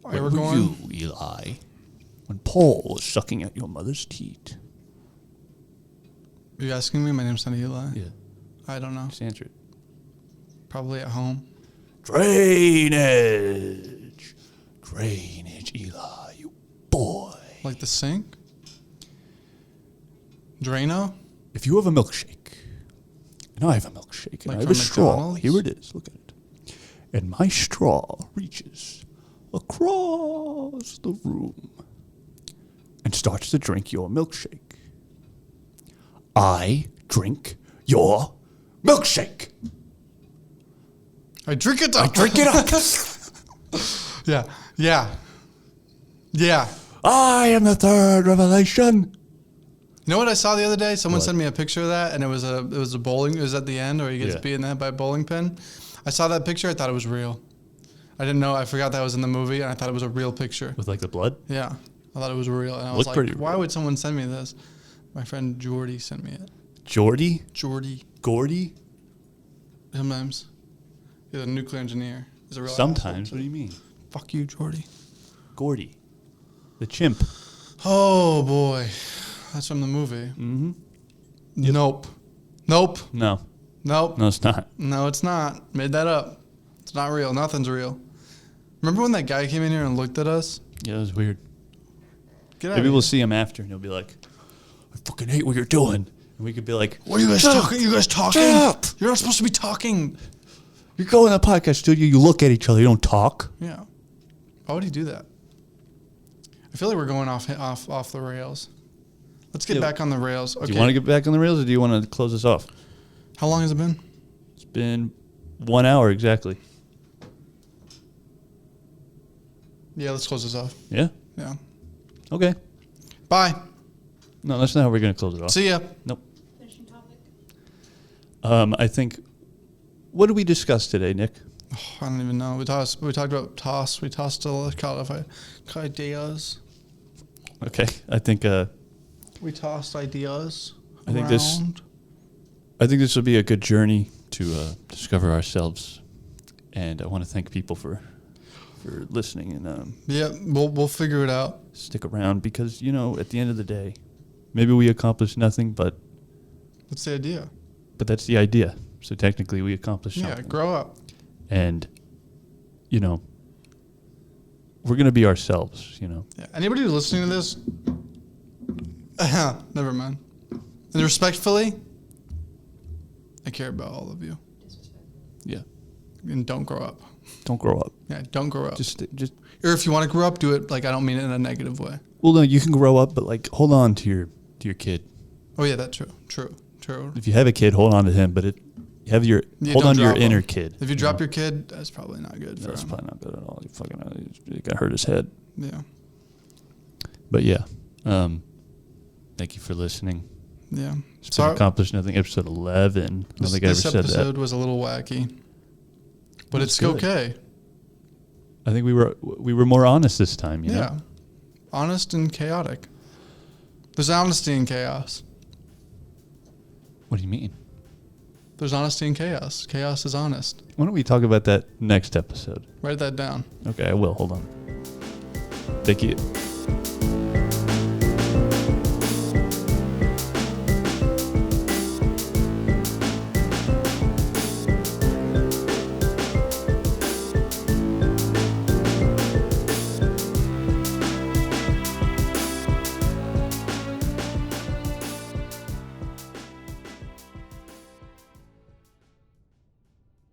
Are Where you ever were going? you, Eli? When Paul was sucking at your mother's teat. Are you asking me? My name's not Eli. Yeah. I don't know. Just answer it. Probably at home. Drainage. Drainage, Eli, you boy. Like the sink? Drano? If you have a milkshake, and I have a milkshake, and Like I have from a straw, McDonald's? here it is, look at it. And my straw reaches across the room and starts to drink your milkshake. I drink your milkshake. I drink it I up. drink it up. Yeah. Yeah. Yeah. I am the third revelation. You know what I saw the other day? Someone What? sent me a picture of that, and it was a bowling. It was at the end, or he gets Yeah. beaten that by a bowling pin. I saw that picture. I thought it was real. I didn't know. I forgot that was in the movie, and I thought it was a real picture. With like the blood? Yeah, I thought it was real, and I was Looked like, pretty "Why real. would someone send me this?" My friend Jordy sent me it. Jordy? Jordy, Gordy? sometimes he's a nuclear engineer. He's a real Sometimes. asshole, What do too. you mean? Fuck you, Jordy. Gordy. The chimp. Oh boy, that's from the movie. Mm-hmm. Nope. Nope. No. Nope. No, it's not. No, it's not. Made that up. It's not real. Nothing's real. Remember when that guy came in here and looked at us? Yeah, it was weird. Get out Maybe of we'll here. see him after, and he'll be like, I fucking hate what you're doing. And we could be like, What are you guys "Shut up. talking? You guys talking? Shut up. You're not supposed to be talking. You go in the podcast studio, you look at each other, you don't talk. Yeah. Why would he do that? I feel like we're going off the rails. Let's get Yeah. back on the rails. Okay. Do you want to get back on the rails, or do you want to close this off? How long has it been? It's been 1 hour exactly. Yeah, let's close this off. Yeah? Yeah. Okay. Bye. No, that's not how we're going to close it off. See ya. Nope. Finishing topic. I think, what did we discuss today, Nick? Oh, I don't even know. We talked about toss. We tossed ideas. Okay. I think We tossed ideas. I think this- around. this will be a good journey to discover ourselves. And I want to thank people for listening and Yeah, we'll figure it out. stick around because, you know, at the end of the day, maybe we accomplished nothing, but That's the idea. that's the idea. So technically we accomplished Yeah, something. grow up. And, you know, we're going to be ourselves, you know. Yeah. Anybody who's listening to this, never mind. And respectfully, I care about all of you. Disrespectful. Yeah. And don't grow up. Don't grow up. Yeah, don't grow up. Just Or if you want to grow up, do it like I don't mean it in a negative way. well, no, you can grow up, but like hold on to your kid. Oh yeah, that's true. True. If you have a kid, hold on to him, but hold don't on to your drop inner him. kid. If you drop your kid, that's probably not good for that's him. probably not good at all. You fucking he got hurt his head. Yeah. But yeah. Thank you for listening. Yeah. It's been Sorry. accomplished nothing. Episode 11. I don't This think I ever said episode that. was a little wacky. But That's it's good. okay. I think we were more honest this time. You Yeah. know? Honest and chaotic. There's honesty in chaos. What do you mean? There's honesty in chaos. Chaos is honest. Why don't we talk about that next episode? Write that down. Okay, I will. Hold on. Thank you.